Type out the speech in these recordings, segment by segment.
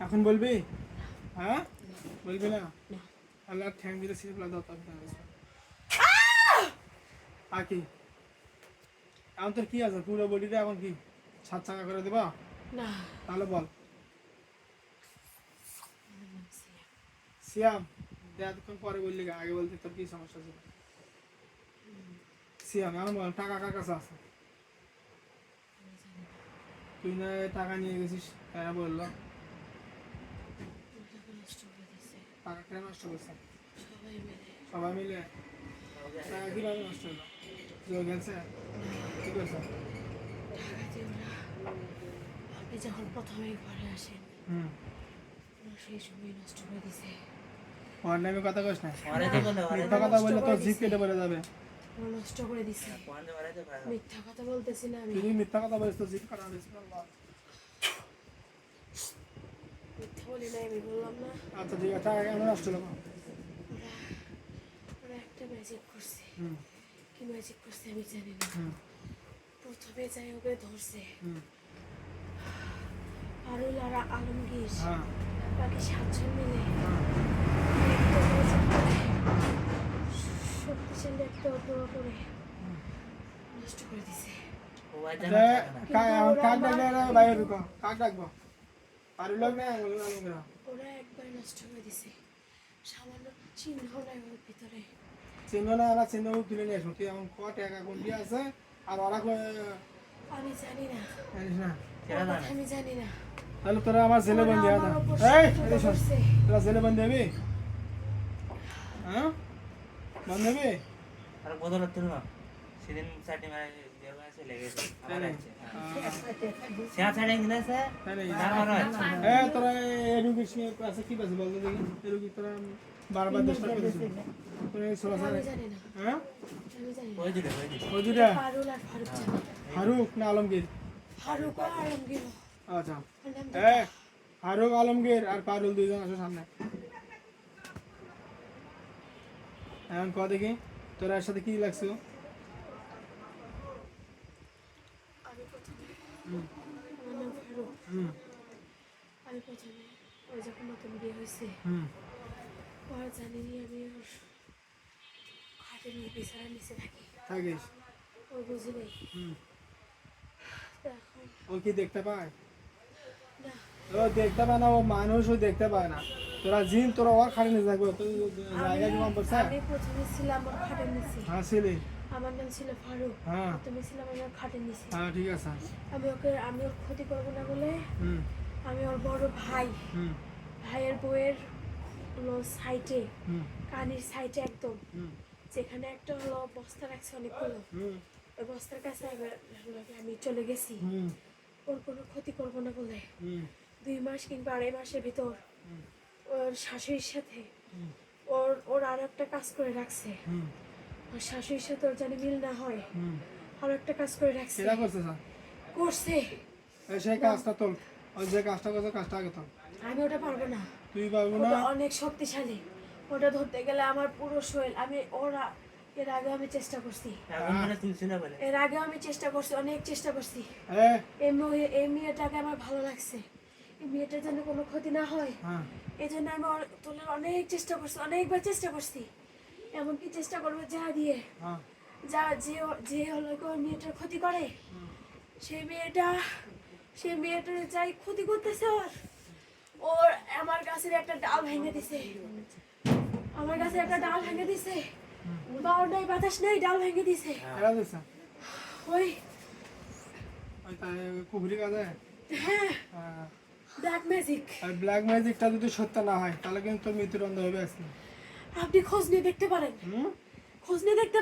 এখন বলবি? হ্যাঁ বলবি না? আল্লাহ ঠ্যাং দিলে সিরিপ দাও তো আর কি এখন তোর কি আছে পুরো বডিতে এখন কি 7 চাকা করে দেবা? না তাহলে বল সিয়াম এতক্ষণ পরে বললি আগে বলতে তোর কি সমস্যা ছিল? সিয়াম এখন বল টাকা কার কাছে আছে? তুই না টাকা নিয়ে গেছিস তারা বললো টাকা কেন নষ্ট করছে? সবাই মিলে টাকা কিভাবে নষ্ট হলো? কেউ গেছে কি করছে? আপনি যখন প্রথমে ঘরে আসেন সেই সময় নষ্ট করে দিছে। ওর নামে কথা কইস না, মিথ্যা কথা বললে তোর জিভ কেটে পড়ে যাবে। নষ্ট করে দিছে, মিথ্যা কথা বলতেছি না আমি। তুই মিথ্যা কথা বলিস তো জিভ কাটা দিছিস। মিথ্যা বলি না আমি, বললাম না। আচ্ছা ঠিক আছে, টাকা কেন নষ্ট হলো? ওরা একটা ম্যাজিক করছে, কি ম্যাজিক করছে আমি জানি না। প্রথমে যাই ওকে ধরছে পারুল আর আলমগীর, বাকি 7 জন মিলে শক্তিশালী একটা অটোয়া করে নষ্ট করে দিছে। ওরা একবার নষ্ট করে দিছে, সামান্য চিহ্ন নাই ওর ভিতরে। চিহ্ন না ওরা চিহ্ন তুলে নিয়ে আসবো। তুই এখন ক টাকা কোনটি আছে আর ওরা আমি জানি না, আমি জানি না। তাহলে তোরা আমার জেলে বন্দি হবে না? তোরা জেলে বন্দি হবি? হ্যাঁ বন্ধ হবে? আর বদল হতো না সেদিন চাটি মারা চলে গেছে আমার আছে সেয়া ছাড়ে গেছে তোরা এরুগি আছে কি বাজে বলতো দেখি এরুগি তোরা বারবার চেষ্টা করেছিস তোরা আমি জানি না। হ্যাঁ আমি জানি না। ওই দুটা পারুল আর ফারুক জানে। ফারুক না আলমগীর? ফারুক আর আলমগীর। আচ্ছা ফারুক আলমগীর আর পারুল দুইজন আছে সামনে। এখন ক দেখি তোরা এর সাথে কি লাগছে? আমি প্রথমে আমার নাম ফারুক। আমি প্রথমে ওই যখন নতুন বিয়ে হয়েছে ওরা জানিনি আমি ওর খাটে নিয়ে বিছানার নিচে থাকি থাকিস ও বুঝি নেই। এখন ও কি দেখতে পায়? না ও দেখতে পায় না, ও মানুষও দেখতে পায় না। তোরা জিন তোরা ওর খাটে নিয়ে থাকবে তো জায়গা কি কম পড়ছে? আমি প্রথমে ছিলাম ওর খাটের নিচে। হ্যাঁ ছিলি। আমার নাম ছিল ফারুক। হ্যাঁ তুমি ছিলাম আমার খাটের নিচে। হ্যাঁ ঠিক আছে। আমি ওর ক্ষতি করবো না বলে হুম আমি ওর বড় ভাই ভাইয়ের বউয়ের হলো সাইডে কানের সাইডে একদম যেখানে একটা হলো বস্তা রাখছে অনেকগুলো, ওই বস্তার কাছে আমি চলে গেছি ওর কোনো ক্ষতি করবো না বলে। 2 মাস কিংবা 2.5 মাসের ভিতর ওর শাশুড়ির সাথে ওর আর একটা কাজ করে রাখছে। ওর শাশুড়ির সাথে ওর জানি মিল না হয় আর একটা কাজ করে রাখছে। সেটা করছে স্যার করছে সেই কাজটা তোল, ওই যে কাজটা করছে কাজটা আগে তোল। আমি ওটা পারবো না, তুই পারবো না? ওটা অনেক শক্তিশালী, ওটা ধরতে গেলে আমার পুরো শরীর। এর আগে আমি চেষ্টা করছি, অনেক চেষ্টা করছি। এই মেয়েটাকে আমার ভালো লাগছে, এই মেয়েটার জন্য কোনো ক্ষতি না হয় এই জন্য আমি তোলার অনেক চেষ্টা করছি, অনেকবার চেষ্টা করছি। এমনকি চেষ্টা করবো যে হলো মেয়েটার ক্ষতি করে সেই মেয়েটার যাই ক্ষতি করতেছে ওর আমার গাছের একটা ডাল ভেঙে দিছে, বাও নাই বাতাস নেই, ডাল ভেঙে দিছে। ওই কুবরি কাজে হ্যাঁ ব্ল্যাক ম্যাজিক। আর ব্ল্যাক ম্যাজিকটা যদি সত্য না হয় তাহলে কিন্তু তোর মৃত্যুদণ্ড হবে আজকে। আপনি খোঁজ নিয়ে দেখতে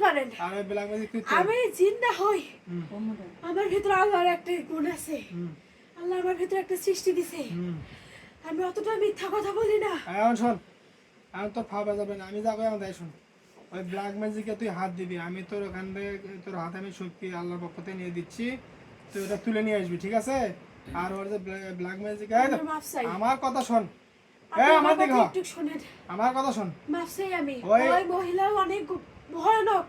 পারেন, আর ব্ল্যাক ম্যাজিক আমি জিন্দা হই, আমার ভিতরে আল্লাহর একটা গুণ আছে, আল্লাহ আমার ভিতরে একটা সৃষ্টি দিছে। আমি অতটা মিথ্যা কথা বলি না। এখন শোন, এখন তোর ফাঁপা যাবে না, আমি যাবো এখন। তাই শোন, ওই ব্ল্যাক ম্যাজিকে তুই হাত দিবি, আমি তোর ওখান থেকে তোর হাতে আমি শক্তি আল্লাহর পক্ষ থেকে নিয়ে দিচ্ছি, তুই ওটা তুলে নিয়ে আসবি, ঠিক আছে? আর ওর যে ব্ল্যাক ম্যাজিক, আমার কথা শোন, আমার দিকে আমার কথা শোন। মাফ চাই আমি, ওই মহিলা অনেক ভয়ানক,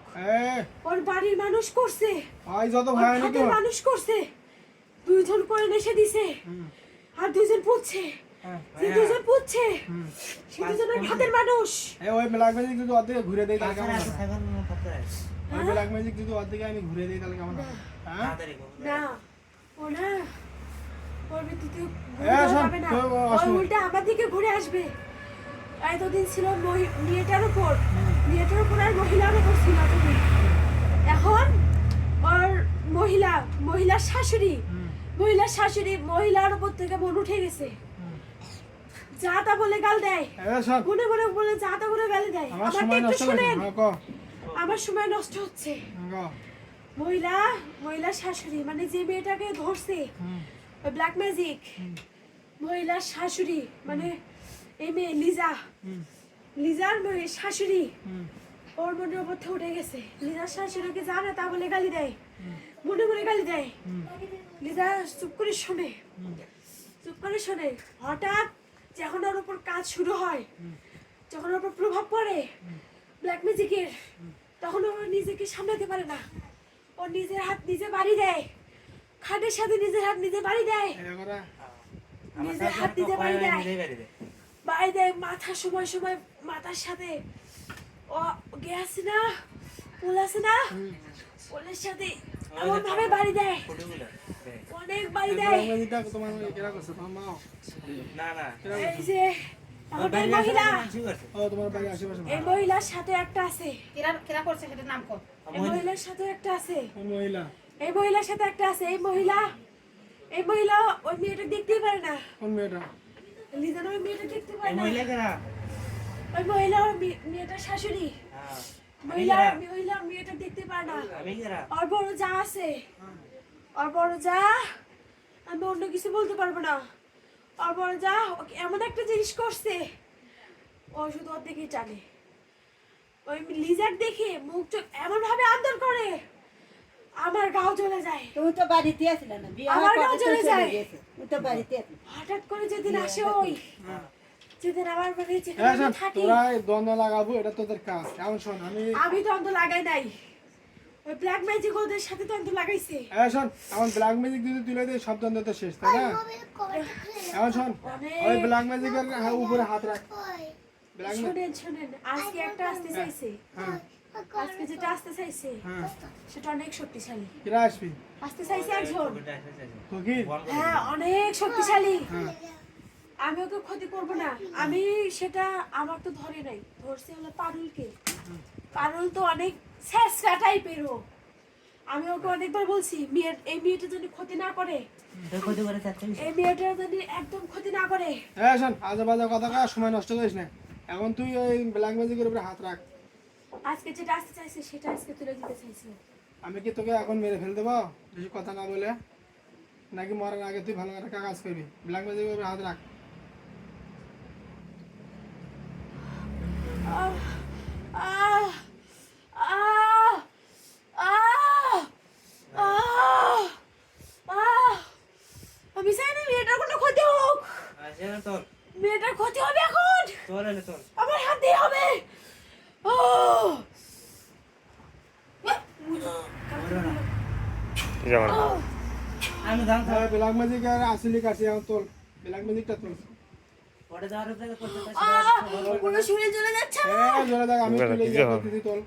ওর বাড়ির মানুষ করছে, ওই যত ভয়ানক মানুষ করছে, 2 জন করে নেশে দিছে আর 2 জন পুচ্ছে। হ্যাঁ যে দুজন পুচ্ছে হুম সে দুজনের ভাতের মানুষ। ওই ব্ল্যাক ম্যাজিক যদি অর্ধেকে ঘুরে দেই তাহলে কেমন পাঁচজন আছে, হবে? ছয়জন কত আছে? ওই ব্ল্যাক ম্যাজিক যদি অর্ধেকে আমি ঘুরে দেই তাহলে কেমন হবে? হ্যাঁ তাড়াতাড়ি করো। না ও না ওর ভিত্তিতে হ্যাঁ, শোন, হবে না, তো ওই অসুবিধা- উল্টা আমার দিকে ঘুরে আসবে। এতদিন ছিল মেয়েটার উপর, মেয়েটার উপর আর মহিলার উপর ছিল এতদিন। এখন ওর মহিলার শাশুড়ি, হুম মহিলার উপর থেকে মন উঠে গেছে। হুম। যা তা বলে গাল দেয়, শোন, মনে মনে বলে যা তা বলে গালি দেয়। আমার আমারটা সময় একটু নষ্ট করিস শুনেন, না, ক আমার সময় নষ্ট হচ্ছে। ক। মহিলার শাশুড়ি মানে যে মেয়েটাকে ধরছে হুম ওই ব্ল্যাক ম্যাজিক, মহিলার শাশুড়ি মানে এই মেয়ে লিজার শাশুড়ি হুম ওর মনের উপর থেকে উঠে গেছে। লিজার শাশুড়িকে জানে তা বলে গালি দেয়, মনে মনে গালি দেয়। লিজা চুপ করে শোনে, হঠাৎ যখন ওর উপর কাজ শুরু হয়, যখন ওর উপর প্রভাব পড়ে ব্ল্যাক ম্যাজিকের, তখন ও নিজেকে সামলাতে পারে না। ও নিজের হাত নিজে বাড়ি দেয়, খাটের সাথে নিজের হাত নিজে বাড়ি দেয়, এরা আমার নিজের সাথে হাত দিতে কয় বাড়ি দেয়। নিজেই বাড়ি দেয়। বাড়ি দেয় মাথা, সময় মাথার সাথে ও গেছে না, পুল আছে না, পুলের সাথে এমন ভাবে বাড়ি দেয়, ফটোগুলো দেয়। অনেক বাড়ি ব্ল্যাক দেয়। ম্যাজিকটা তোমার এরা করছে তোমার মা? না না এই যে ওর এখন এই বাড়ির মহিলা, আশেপাশে ঠিক আছে। ও তোমার বাড়ির আশেপাশে এই মহিলার সাথে একটা আছে, কেরা করছে সেটার নাম কর। এই মহিলার সাথে একটা আছে, কোন মহিলা? এই মহিলার সাথে একটা আছে। এই মহিলা ওই মেয়েটা দেখতেই পারে না। কোন মেয়েটা? লিজান ওই মেয়েটা দেখতে পারে এই না। মহিলা কেনা? ওই মহিলা ওর মেয়েটার শাশুড়ি। হ্যাঁ। মেয়েটা দেখতে পারে না। আমি কেনা? ওর বড় যা আছে, ওর বড় যা, আমি অন্য কিছু বলতে পারবো না। ওর বড় যা ওকে এমন একটা জিনিস করছে, ও শুধু ওর দিকেই টানে। ওই লিজার দেখে মুখ চোখ এমন ভাবে আদর করে, আমার গাও জ্বলে যায়। তুমি তো বাড়িতে আসলে না, বিয়ে আমার হওয়ার গাও পরে তো জ্বলে চলে যায়। গেছে। তুমি তো বাড়িতে আসলে। হঠাৎ করে যেদিন আসে ওই, যেদিন আমার মানে এই যেখানে আমি শোন, থাকি, তোরা এই দ্বন্দ্ব লাগাবো এটা তোদের কাজ। এখন শোন, আমি দ্বন্দ্ব লাগাই নাই, ওই ব্ল্যাক ম্যাজিক ওদের সাথে দ্বন্দ্ব লাগাইছে। শোন, এখন ব্ল্যাক ম্যাজিক যদি তুলে দিই সব দ্বন্দ্ব তো শেষ, তাই না? এখন শোন, ওই ব্ল্যাক ম্যাজিকের উপরে হাত রাখ। ব্ল্যাক ম্যাজিক, শোনেন, আজকে একটা আসতে চাইছে, হ্যাঁ আজকে যেটা আসতে চাইছে হ্যাঁ, সেটা অনেক শক্তিশালী। কিরা আসবি? আসতে চাইছে একজন, ওটা এসেছে। ফকির? হ্যাঁ অনেক শক্তিশালী। হ্যাঁ আমি ওকে ক্ষতি করবো না, আমি সেটা আমার তো ধরে নাই, ধরছে হলো পারুলকে। পারুল তো অনেক ছেঁচড়া টাইপের ও। আমি ওকে অনেকবার বলছি এই মেয়েটা যদি ক্ষতি না করে, তো কত করে চাচ্ছে? এই মেয়েটা যদি একদম ক্ষতি না করে। শোন, আজে বাজে কথা কর, সময় নষ্ট করিস না। এখন তুই ওই ব্ল্যাক ম্যাজিকের উপরে হাত রাখ। আজকে যেটা আসতে চাইছে সেটা আজকে তুলে দিতে চাইছে। আমি কি তোকে এখন মেরে ফেল দেবো বেশি কথা না বলে? নাকি মরার আগে তুই ভালো একটা কাজ করবি? ব্ল্যাক ম্যাজিকের উপরে হাত রাখ। আহ, আহ, আহ, আহ, আহ, আহ। আমি চাই না মেয়েটার কোনো ক্ষতি হোক, আসে না তোর? মেয়েটার ক্ষতি হবে এখন, তোর এলে তোর। আমার হাত দিয়ে হবে। আমি দাম খাবো। ব্ল্যাক ম্যাজিকের আসলি কাছে এখন তোল, ব্ল্যাক ম্যাজিকটা তোল। পরে যাওয়ার থেকে করতে পারছি পুরো শুনে চলে যাচ্ছে আমার। জোরে দেখ, আমি তুলে গিয়ে তুই তোল।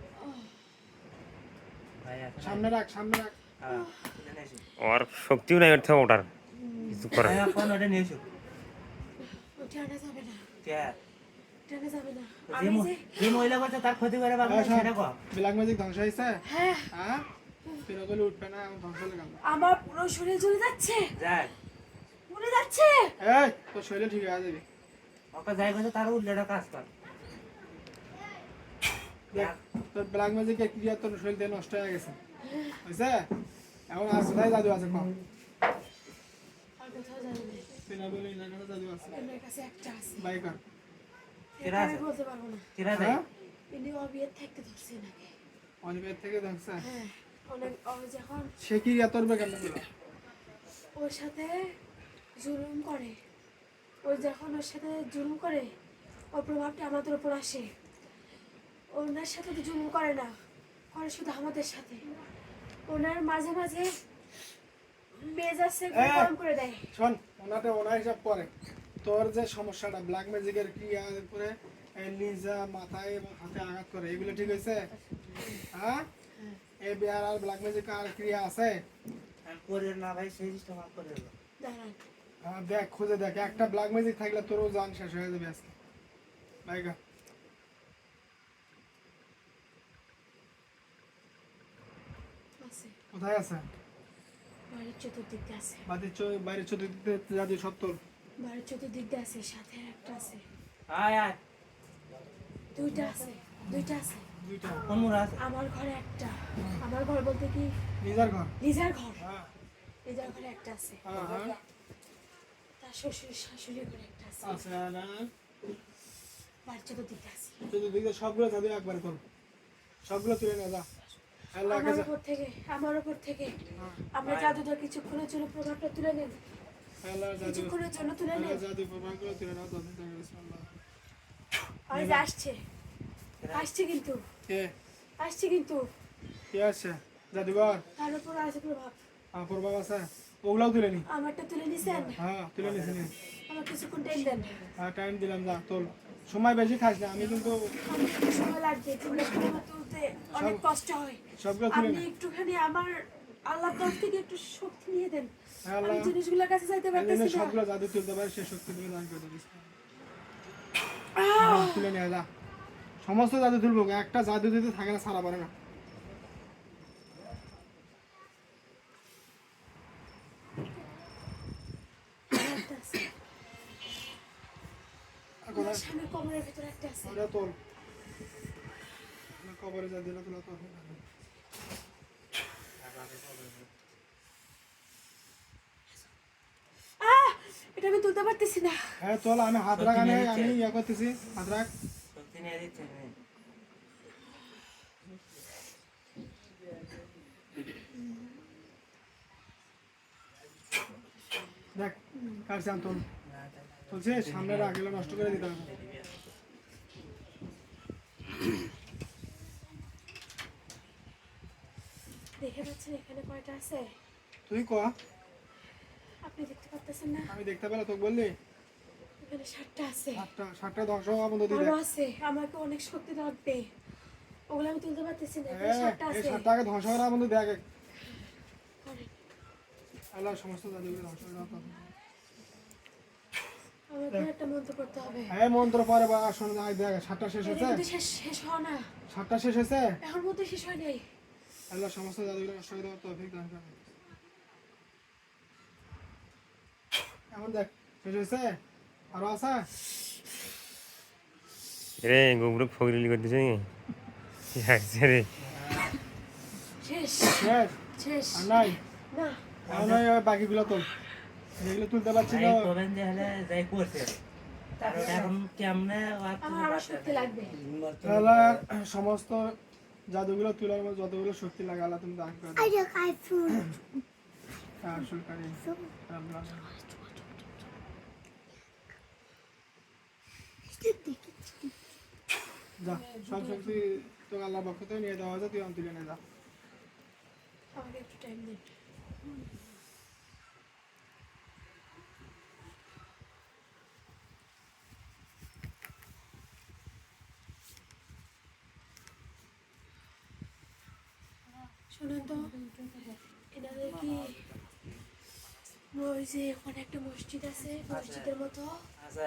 ভাই এখন সামনে রাখ, সামনে রাখ। হ্যাঁ এখানে এসো। আর শক্তিও নাই ওর থেকে ওঠার কিছু করে ভাই এখন ওটা নিয়ে এসো। ওটা আনা যাবে না, কে? ওটা আনা যাবে না। যে আমি যে যে মহিলা করছে তার ক্ষতি করে পারবে না, সেটা কর। ব্ল্যাক ম্যাজিক ধ্বংস হয়েছে? হ্যাঁ, হ্যাঁ, ফেরা করলে উঠবে না, এখন ধ্বংস হলে কেন? আমার পুরো শরীর জ্বলে যাচ্ছে, যাই পুড়ে যাচ্ছে। এই তোর শরীরে ঠিক হয়ে যাবে। ওকে যাই করছে তার উল্লেটা কাজ কর। দেখ, তোর ব্ল্যাক ম্যাজিকের ক্রিয়া তোর শরীর থেকে নষ্ট হয়ে গেছে, বুঝছে? এখন আর কোথায় জাদু আছে কম? আর কোথাও যাবে না, ফেরা বলে এলাকাতে জাদু আছে, আমার কাছে একটা আছে, বাই কর। এটা আমি বলতে পারবো না। কিরা যাই হ্যাঁ, ইনি অবিয়ের থাকতে ধরছে নাকি। অনিবের থেকে ধ্বংস। হ্যাঁ, অনেক ও যখন সে কি তোর কেন বলো? ওর সাথে জুলুম করে, ও যখন ওর সাথে জুলুম করে, ওর প্রভাবটা আমাদের উপর আসে। ওনার সাথে তো জুলুম করে না, করে শুধু আমাদের সাথে। ওনার মাঝে মাঝে মেজাজে গরম করে দেয়। শোন, ওনার হিসাব পরে, তোর যে সমস্যাটা ব্ল্যাক ম্যাজিকের ক্রিয়া করে লিজা মাথায় এবং হাতে আঘাত করে এগুলো ঠিক হয়েছে? হ্যাঁ, এই বিহার আর ব্ল্যাক ম্যাজিক আর ক্রিয়া আছে? আমি করে না ভাই সেই জিনিসটা মাফ করে দিল। দাঁড়ান, হ্যাঁ, দেখ খুঁজে দেখ, একটা ব্ল্যাক ম্যাজিক থাকলে তোরও জান শেষ হয়ে যাবে আজকে। ভাইগা আছে কোথায় আছে? বাড়ির চতুর্দিক দিয়ে আছে, বাইরের চতুর্দিকে জাদু সত্তর। বাড়ির চতুর্দিক দিয়ে আছে, সাথে একটা আছে, আয় আয় দুইটা আছে, দুইটা আছে। দুইটা কোন মুড়া আছে? আমার ঘরে একটা, আমার ঘর বলতে কি নিজের ঘর। লিজার ঘর, হ্যাঁ লিজার ঘরে একটা আছে, হ্যাঁ হ্যাঁ তার শ্বশুর শাশুড়ির ঘরে একটা আছে, আছে না? বাড়ির চতুর্দিক দিয়ে আছে। চতুর্দিকে সবগুলো জাদু একবারে কর, সবগুলো তুলে নিয়ে যা। আল্লাহ আমার কাছে উপর থেকে, আমার উপর থেকে হ্যাঁ, আমরা জাদুটা কিছুক্ষণের জন্য প্রভাবটা তুলে নেন, আল্লাহ জাদু, কিছুক্ষণের জন্য তুলে আল্লাহ নেন। জাদু প্রমাণগুলো তুলে নাও। তবে বিসমিল্লাহ। ওই যে আসছে, আসছে কিন্তু, কে আসছে কিন্তু, কে আছে? জাদুঘর তার উপর আছে প্রভাব। প্রভাব আছে, ওগুলাও তুলে নি। আমারটা তুলে নিছেন, হ্যাঁ তুলে নিছি নি। আমার কিছুক্ষণ টাইম দেন, হ্যাঁ টাইম দিলাম, যা তোল। সময় বেশি খাস না, আমি কিন্তু আমার একটু সময় লাগবে, জিনিসগুলো আমার তুলতে অনেক কষ্ট হয়। সবগুলো তুলে আপনি নি। একটুখানি আমার আল্লাহর তরফ থেকে একটু শক্তি নিয়ে দেন, হ্যাঁ, আল্লাহ আমি জিনিসগুলোর কাছে যাইতে এই জন্য পারতেছি না। সবগুলো জাদু তুলতে পারে, সে শক্তি তুমি দান করে দেবে। তুলে নিয়ে যা, সমস্ত জাদু তুলবো, একটা জাদু দিতে থাকে না, সারা পারে না। একটা আছে, আর কোথায়? আমার স্বামীর কোমরের ভিতরে একটা আছে। ওটা তোল, কবরে যা দিলে তোলা তো এটা আমি তুলতে পারতেছি না। হ্যাঁ তোল, আমি হাত রাখ, আমি ইয়ে করতেছি, হাত রাখ। শক্তি নিয়ে দিচ্ছে নে। দেখ কার চান তোল, তুলছে সামনে রাখ, এগুলো নষ্ট করে দিতে হবে। দেখে পাচ্ছেন এখানে কয়টা আছে? তুই ক, আপনি দেখতে পাচ্ছেন না? আমি দেখতে পেলে তোকে বললি। এখানে 7টা আছে, সাতটা ধ্বংস হওয়া বন্ধ দিয়ে আরো দেখ। আছে, আমাকে অনেক শক্তি লাগবে, ওগুলো আমি তুলতে পারতেছি না। এখানে হ্যাঁ 7টা এই আছে। সাতটাকে ধ্বংস করা বন্ধ দেখ। করেন। আল্লাহ সমস্ত জাদুগুলো ধ্বংস করে দাও। আমাকে একটা মন্ত্র করতে হবে। হ্যাঁ মন্ত্র পরে বা শোন, দেখ সাতটা শেষ এটা হয়েছে, কিন্তু শেষ হওয়া না, সাতটা শেষ হয়েছে। এখন মধ্যে শেষ হয় নাই। আল্লাহ সমস্ত জাদুগুলো নষ্ট করে দেওয়ার তৌফিক দান করে। এখন দেখ শেষ হয়েছে, আরো আছে। রে গোবরক ফগরিলি করতেছে রে। শেষ, শেষ শেষ আর নাই, না। এখন ওই বাকিগুলো তোল, যেগুলো তুলতে পারছি ভাই না। কবেন যে হলে যাই করছে। আর ওটা এখন কেমনে আর আমার আরো শক্তি লাগবে। আল্লাহ সমস্ত জাদুগুলো তোলার মধ্যে যতগুলো শক্তি লাগে আল্লাহ তুমি দান করে দাও। আসল কারি আল্লাহ। যা সব শক্তি তোকে আল্লাহ পক্ষ থেকে নিয়ে দেওয়া হয়েছে, তুই তুলে নিয়ে যা। আমাকে একটু টাইম দিন। শোনেন তো, এনাদের কি ওই যে ওখানে একটা মসজিদ আছে, মসজিদের মতো, আচ্ছা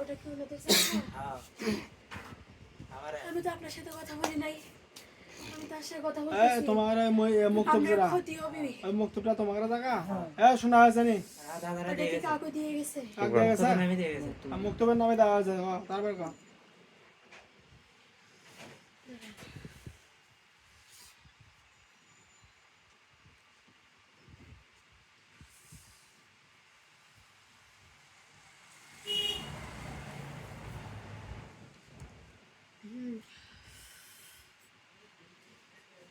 ওটা কি ওনাদের জায়গা? হ্যাঁ আমার হ্যাঁ, আমি তো আপনার সাথে কথা বলি নাই, আমি তার সাথে কথা এই বলতেছি। তোমার মুক্তব আপনার যারা, ক্ষতি হবে। ওই মুক্তবটা তোমার জায়গা। হ্যাঁ শোনা হয়েছে নি, দাদারা ওটা দিয়ে কি গেছে। কাউকে দিয়ে গেছে? কাক দিয়ে গেছে, তখন আমি দিয়ে গেছে। আর মুক্তবের নামে দেওয়া হয়েছে। তারপর ক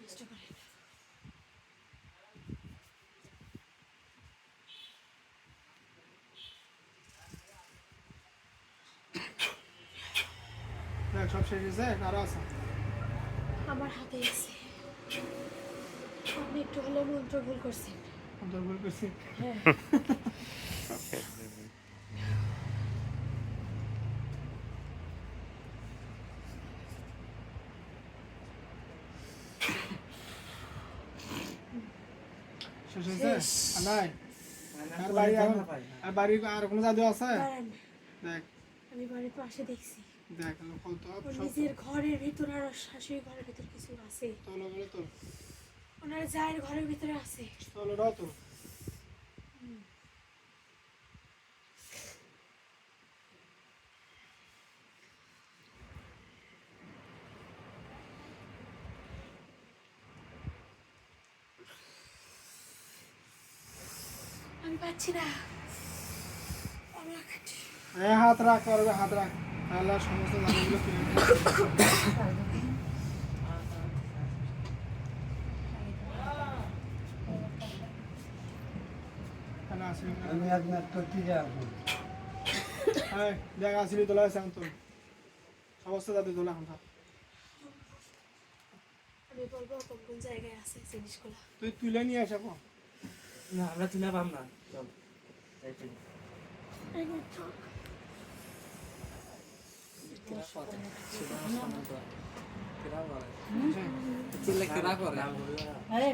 চেষ্টা করেন। দেখ সব শেষ হয়েছে, আরো আছে। আমার হাতে আছে, আপনি একটু হলেও মন্ত্র ভুল করছেন। অন্তর ভুল করছি। হ্যাঁ, শেষ হয়েছে আর নাই না, আর পরে বাড়ি তো এখন না পাই না। আর বাড়ি আর কোনো জাদু আছে দাঁড়ান, দেখ আমি বাড়ির পাশে দেখছি দেখ কল তো ওর সব নিজের ঘরের ভিতর আর ওর শাশুড়ি ঘরের ভিতর কিছু আছে, তোলো বলে তোল ওনার জায়ের ঘরের ভিতরে আছে। তোলোটাও তোল আমি পাচ্ছি না, অনেক হাত রাখ করবে হাত রাখ তাহলে আর সমস্ত জাদুগুলো কিনে কেন আসবি না? আমি আপনার তো কি যাবো এই, দেখ আসলি তোলা আছে এখন তোল সমস্ত জাদু তোলা এখন থাক। আমি বলবো কোন কোন জায়গায় আছে জিনিসগুলো। তুই তুলে নিয়ে আসা কো না, আমরা তুলে পাম না। চল, যাই তুই। নাম বললো না। আরে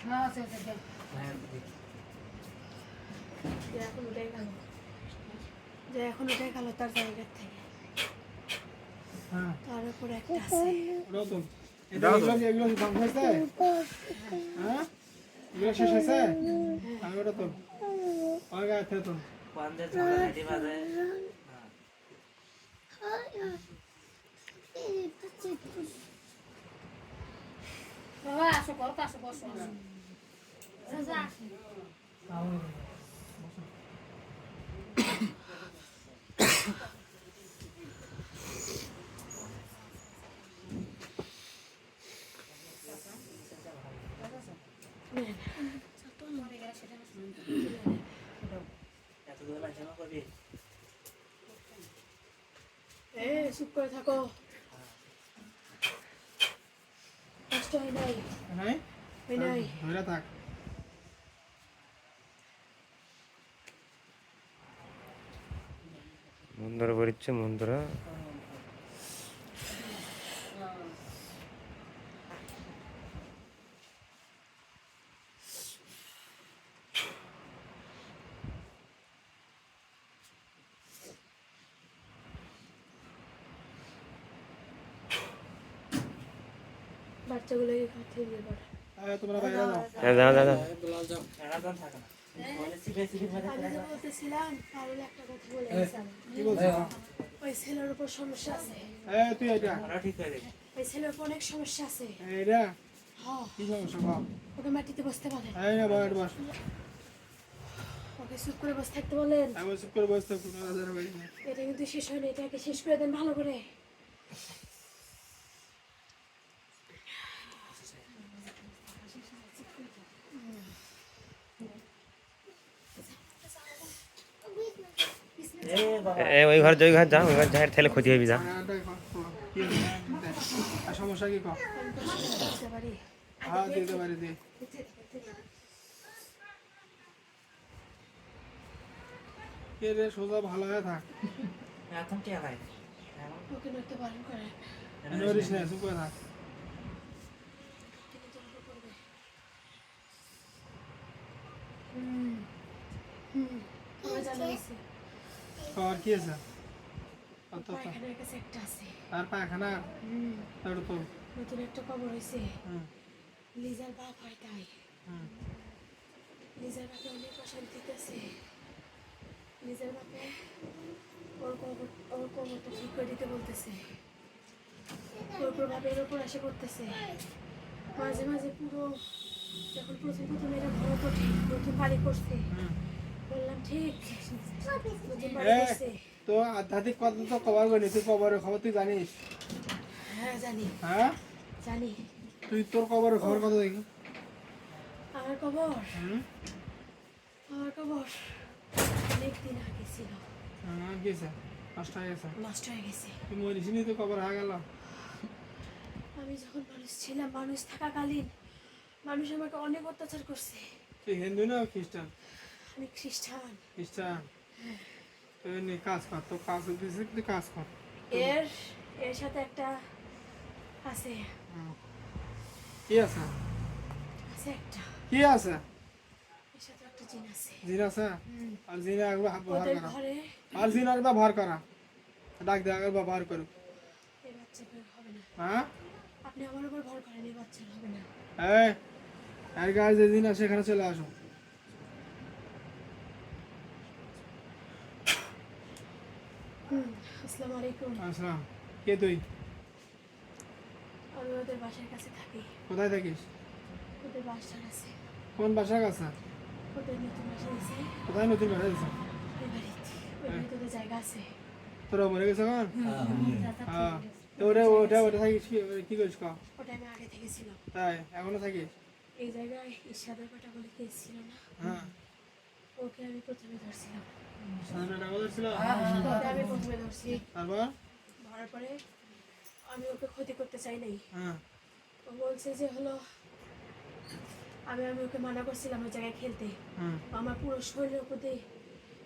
না আছে হ্যাঁ, দেখি। যে এখন উঠে গেল, যে এখন উঠে গেল তার জায়গার থেকে, হ্যাঁ তার উপরে একটা আছে। ওটাও তোল এটা এগুলো ধ্বংস হয়েছে হ্যাঁ এগুলো শেষ হয়েছে আমি ওটা তোল আমার গায়ে থেকে তোল কোয়ান্দের ঝগড়া রেডি বাজে। বাবা আসো ঘর আসো বসো রাজা এত দূর লাগছে না করবি? চুপ করে থাকো, কষ্ট হয় নাই, নাই হয় নাই। ধরে থাক ಮುಂದರ ಬರಿচ্ছে ಮುಂದರ বাচ্চাগুলোকে ঘর থেকে দিয়ে পড়ে। তোমরা বাইরে যাও যা যা যা এরা তো থাকে না। বলে চিপে চিপে মাঝে আমি যে বলতেছিলাম পারুল একটা কথা বলে গেছিলাম, কি বলছো ওই ছেলের উপর সমস্যা আছে, তুই এটা আমরা ঠিক করে দেখি। ওই ছেলের উপর অনেক সমস্যা আছে। এইটা হ্যাঁ, কি সমস্যা বাপ ওকে মাটিতে বসতে বলেন, এই না বাইরে বস ওকে চুপ করে বসে থাকতে বলেন। আমি চুপ করে বসতে কোনো রাজার বাড়ি নেই এটা কিন্তু শেষ হয়নি, এটাকে শেষ করে দেন ভালো করে। এ বাবা, এ ওই ঘর যা ওই ঘর যা ঠেলে ক্ষতি হবি যা কি হয়েছে? আর সমস্যা কি কর বুঝতে পারি। হ্যাঁ দিতে পারি দি কে রে সোজা ভালো হয়ে থাক এখন কে হয়? ওকে নড়তে বারণ করে, নড়িস না চুপ করে থাক কিন্তু তোর উপর পড়বে। হুম হুম, আমার জানা আছে আর কি আছে অত পায়খানার কাছে একটা আছে। আর পায়খানা হুম, তাহলে তো নতুন একটা কবর হয়েছে, হুম লিজার বাপ হয় তাই। হুম লিজার বাপে অনেক অশান্তি দিতেছে, লিজার বাপে ওর কবরটা ঠিক করে দিতে বলতেছে, ওর প্রভাবে এর উপর এসে পড়তেছে। মাঝে মাঝে পুরো যখন প্রথম এটা বড় কঠিন নতুন বাড়ি করছে, হুম বললাম ঠিক নতুন বাড়ি করছে। তো আধ্যাত্মিক কথা তো কভার করিনি তুই কবরের খবর তুই জানিস হ্যাঁ জানি হ্যাঁ জানি। তুই তোর কবরের খবর কত দেখি আমার কবর হুম আমার কবর অনেক দিন আগে ছিল, গেছে নষ্ট হয়ে গেছে নষ্ট হয়ে গেছে। তুই মরিস নি তুই কবর হয়ে গেল আমি যখন মানুষ ছিলাম, মানুষ থাকাকালীন মানুষ আমাকে অনেক অত্যাচার করছে। তুই হিন্দু না খ্রিস্টান আমি খ্রিস্টান। খ্রিস্টান তুই নি কাজ কর তো কাজ দিয়েছে তুই কাজ কর এর এর সাথে একটা আছে, হুম। কি আছে আছে একটা কি আছে জিন আছে জিন আছে আর জিনে একবার ভর ওদের করা ঘরে আর জিন একবার ভর করা ডাক দে একবার ভর করো এই বাচ্চা বের হবে না হ্যাঁ আপনি আমার উপর ভর করেন এই বাচ্চা হবে না এই আর গায়ে যে জিন আছে এখানে চলে আসো আসসালামু আলাইকুম আসলাম কে তুই আমি ওদের বাসার কাছে থাকি কোথায় থাকিস ওদের বাসার আছে কোন বাসা কাছে ওদের নতুন বাসা দিয়েছে কোথায় নতুন বাসা দিছ ওই বাড়িতে ওই বাড়িতে ওদের জায়গা আছে তোরা মরে গেছে এখন হ্যাঁ তো ওটা ওটা ওটা থাকিস কি করিস ক ওটা আমি আগে থেকে ছিলাম তাই এখনো থাকিস এই জায়গায় ইশাদের পাটা বলে কে ছিল না হ্যাঁ ওকে আমি প্রথমে ধরছিলাম সামনে টাকা ছিল ওকে আমি প্রথমে ধরছি তারপর ধরার পরে আমি ওকে ক্ষতি করতে চাই নাই হ্যাঁ ও বলছে যে হলো আমি ওকে মানা করছিলাম ওই জায়গায় খেলতে হ্যাঁ আমার পুরো শরীরের উপর দিয়ে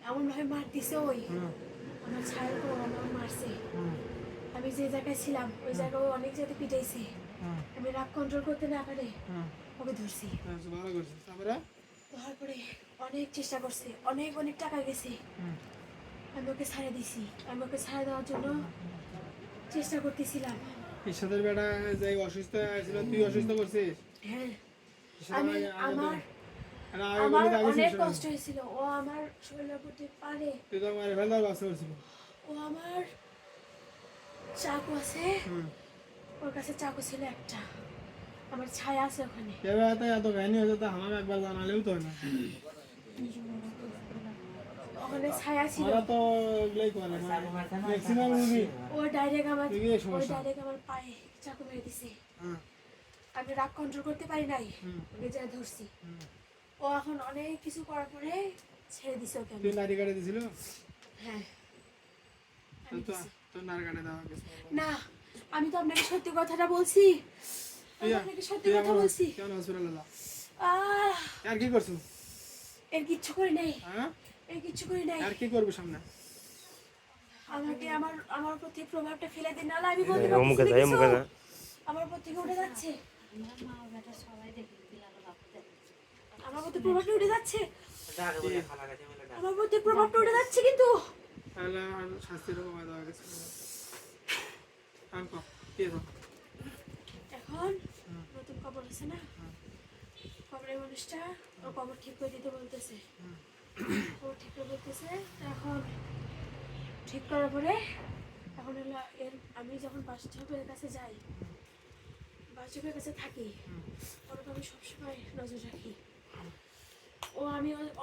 এমনভাবে মার দিছে ওই হ্যাঁ আমার ছায়ার উপর আমার মারছে হ্যাঁ আমি যে জায়গায় ছিলাম ওই জায়গায় ও অনেক জায়গায় পিটাইছে হ্যাঁ আমি রাগ কন্ট্রোল করতে না পারে হ্যাঁ ওকে ধরছি ভালো করছিস তারপরে ধরার পরে অনেক চেষ্টা করছে অনেক অনেক টাকা গেছে হুম আমি ওকে ছাড়ে দিছি আমি ওকে ছাড়ে দেওয়ার জন্য চেষ্টা করতেছিলাম ঈশ্বরের বেটা যে অসুস্থ ছিল তুই অসুস্থ করছিস হ্যাঁ ঈশ্বরের আমি আগে- আগে আমার বলে- আগে আমার বলে তো আগে অনেক ছিল। কষ্ট হয়েছিল ও আমার শরীরের প্রতি পারে তুই তো মারে ফেলতে বাস করছিল ও আমার চাকু আছে হুম ওর কাছে চাকু ছিল একটা আমার ছায়া আছে ওখানে এবার এত কাহিনী হয়েছে তো আমাকে একবার জানালেও তো হয় না ওখানে ছায়া ছিল ওরা তো এগুলাই করে ম্যাক্সিমাম মুভি ও ডাইরেক্ট আমার এগুলো ওই সমস্যা ডাইরেক্ট আমার পায়ে চাকু মেরে দিছে হ্যাঁ আমি রাগ কন্ট্রোল করতে পারি নাই হুম। ওকে যা ধরছি হুম। ও এখন অনেক কিছু করার পরে ছেড়ে দিছে ওকে আমি তুই নারী কাটে দিছিল হ্যাঁ আমি তো দিছি। তোর নারী কাটে দেওয়া গেছে না আমি তো আপনাকে সত্যি কথাটা বলছি আমি আপনাকে সত্যি কথা বলছি কেমন হসপিটালে যা আহ আর কি করছো এর কিচ্ছু করি নাই হ্যাঁ এর কিচ্ছু করি নাই আর কি করবি সামনে আমাকে আমার উপর থেকে প্রভাবটা ফেলে দিন নাহলে আমি বলতে অমুকে পারছি যা অমুকে যা আমার উপর থেকে উঠে যাচ্ছে মা বেটা সবাই দেখে দিলাম বাপতে আমার উপর থেকে প্রভাবটা উঠে যাচ্ছে আগে বলে খালা গেছে বলে ডাক আমার উপর থেকে প্রভাবটা উঠে যাচ্ছে কিন্তু তাহলে আর শাস্তির কমায় দেওয়া গেছে আর কো কি তো এখন নতুন কবর আছে না কবরের মানুষটা ও কবর ঠিক করে দিতে বলতেছে কবর ঠিক করে বলতেছে তো এখন ঠিক করার পরে এখন হলো এর আমি যখন বাসুদেবের কাছে যাই বাসুদেবের কাছে থাকি ওর উপর আমি সবসময় নজর রাখি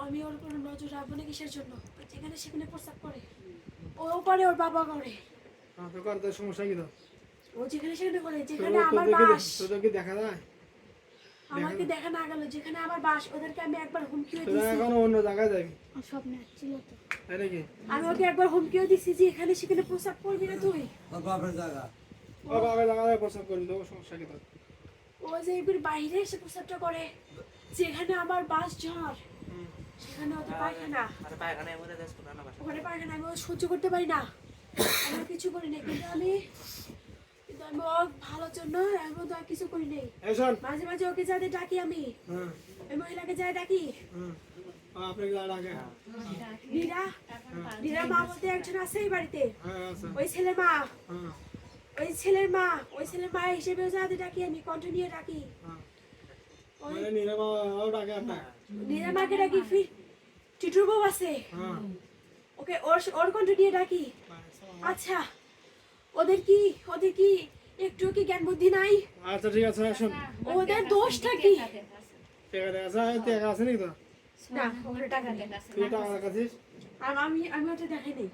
আমি ওর উপর নজর রাখবো না কিসের জন্য ও যেখানে সেখানে প্রস্তাব করে ও করে ওর বাবা করে হ্যাঁ তো কর তোর সমস্যা কি তো ও যেখানে সেখানে করে যেখানে আমার তোদেরকে বাস তোদেরকে দেখা যায় আমাকে দেখা না গেল যেখানে আমার বাস ওদেরকে আমি একবার হুমকিও তোরা দিছি এখন অন্য জায়গায় যাবি স্বপ্নে ছিল তো তাই নাকি আমি ওকে একবার হুমকিও দিছি যে এখানে সেখানে প্রস্তাব করবি না তুই ও বাবা জায়গায় প্রস্তাব করবি তো সমস্যা কি তোর ও যে এবার বাইরে এসে প্রস্তাবটা করে যেখানে আমার বাস ঝড় হুম। সেখানে ওদের পায়খানা আরে পায়খানা এমরে দেশ পুরানো বাসা ওখানে পায়খানা আমি ও সহ্য করতে পারি না আমি কিছু করি না কিন্তু আমি ওর ভালোর জন্য এমন তো আর কিছু করি নাই এই শোন মাঝে মাঝে ওকে যাতে ডাকি আমি হুম ওই মহিলাকে যাই ডাকি হুম আপনি কি ডাকে নীরা মা বলতে একজন আছে এই বাড়িতে হ্যাঁ আছে ওই ছেলের মা হ্যাঁ ওই ছেলের মা হিসেবেও যাতে ডাকি আমি কণ্ঠ নিয়ে ডাকি হ্যাঁ ওই মানে নীরবাও ডাকে আপনার নীরা মাকে ডাকি ফির টিটুর বউ আছে হ্যাঁ ওকে ওর কণ্ঠ নিয়ে ডাকি আচ্ছা ওদের কি একটু কি জ্ঞান বুদ্ধি নাই আচ্ছা ঠিক আছে শোন ওদের দোষটা কি টাকা আছে নাকি তো না ওখানে টাকা নেই তুই টাকা রাখাছিস আমি ওটা দেখাই নেই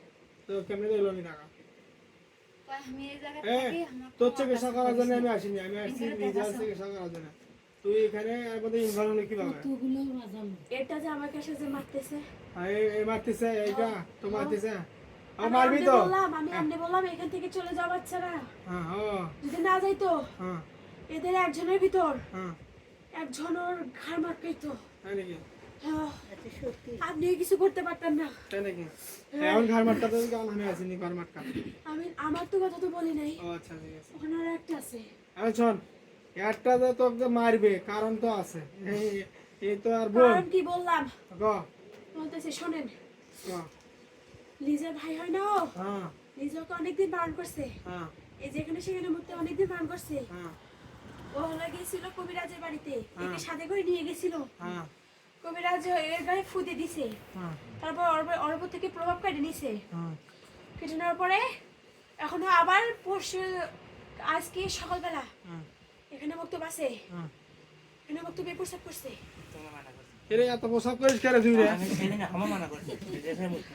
তো কেমনি দিল নি টাকা আমি এই জায়গায় এ থাকি আমার তোর চিকিৎসা করার জন্য আমি আসিনি আমি আসছি নিজের চিকিৎসা করার জন্য তুই এখানে এর মধ্যে ইনভলভ হলে কিভাবে এটা যে আমাকে এসে যে মারতেছে এই মারতেছে এইটা তো মারতেছে মারবি তো আমি বললাম এখান থেকে চলে যাও বাচ্চারা হ্যাঁ হ্যাঁ যদি না যাইতো হ্যাঁ এদের একজনের ভিতর হ্যাঁ একজন ওর ঘাড় মারতো তাই নাকি আপনি কিছু করতে পারতেন না তাই নাকি এখন ঘর মারটা তো কারণ আমি আসিনি ঘর মারটা আমার তো কথা তো বলি নাই ও আচ্ছা ঠিক আছে ওখানে আর একটা আছে এখন শোন একটা যে তোকে মারবে কারণ তো আছে এই তো আর বল কারণ কি বললাম গ বলতেছি শোনেন গ লিজার ভাই হয় না ও? হ্যাঁ লিজাকে অনেকদিন বারণ করছে হ্যাঁ এই যেখানে সেখানে মধ্যে অনেকদিন বারণ করছে হ্যাঁ ও হলো গেছিল কবিরাজের বাড়িতে একে সাথে করে নিয়ে গেছিল হ্যাঁ কবিরাজ এর গায়ে ফুদে দিছে হ্যাঁ তারপর ওর উপর থেকে প্রভাব কেটে নিছে হ্যাঁ কেটে নেওয়ার পরে এখনো আবার পরশু আজকে সকালবেলা হ্যাঁ এখানে বক্তব্য আছে হ্যাঁ এখানে বক্তব্য প্রস্তাব করছে তোমরা মানা করছো এরে এত পোশাক করিস কেন তুই রে আমি সেদিন আমার মানা করছি দেশের মুখে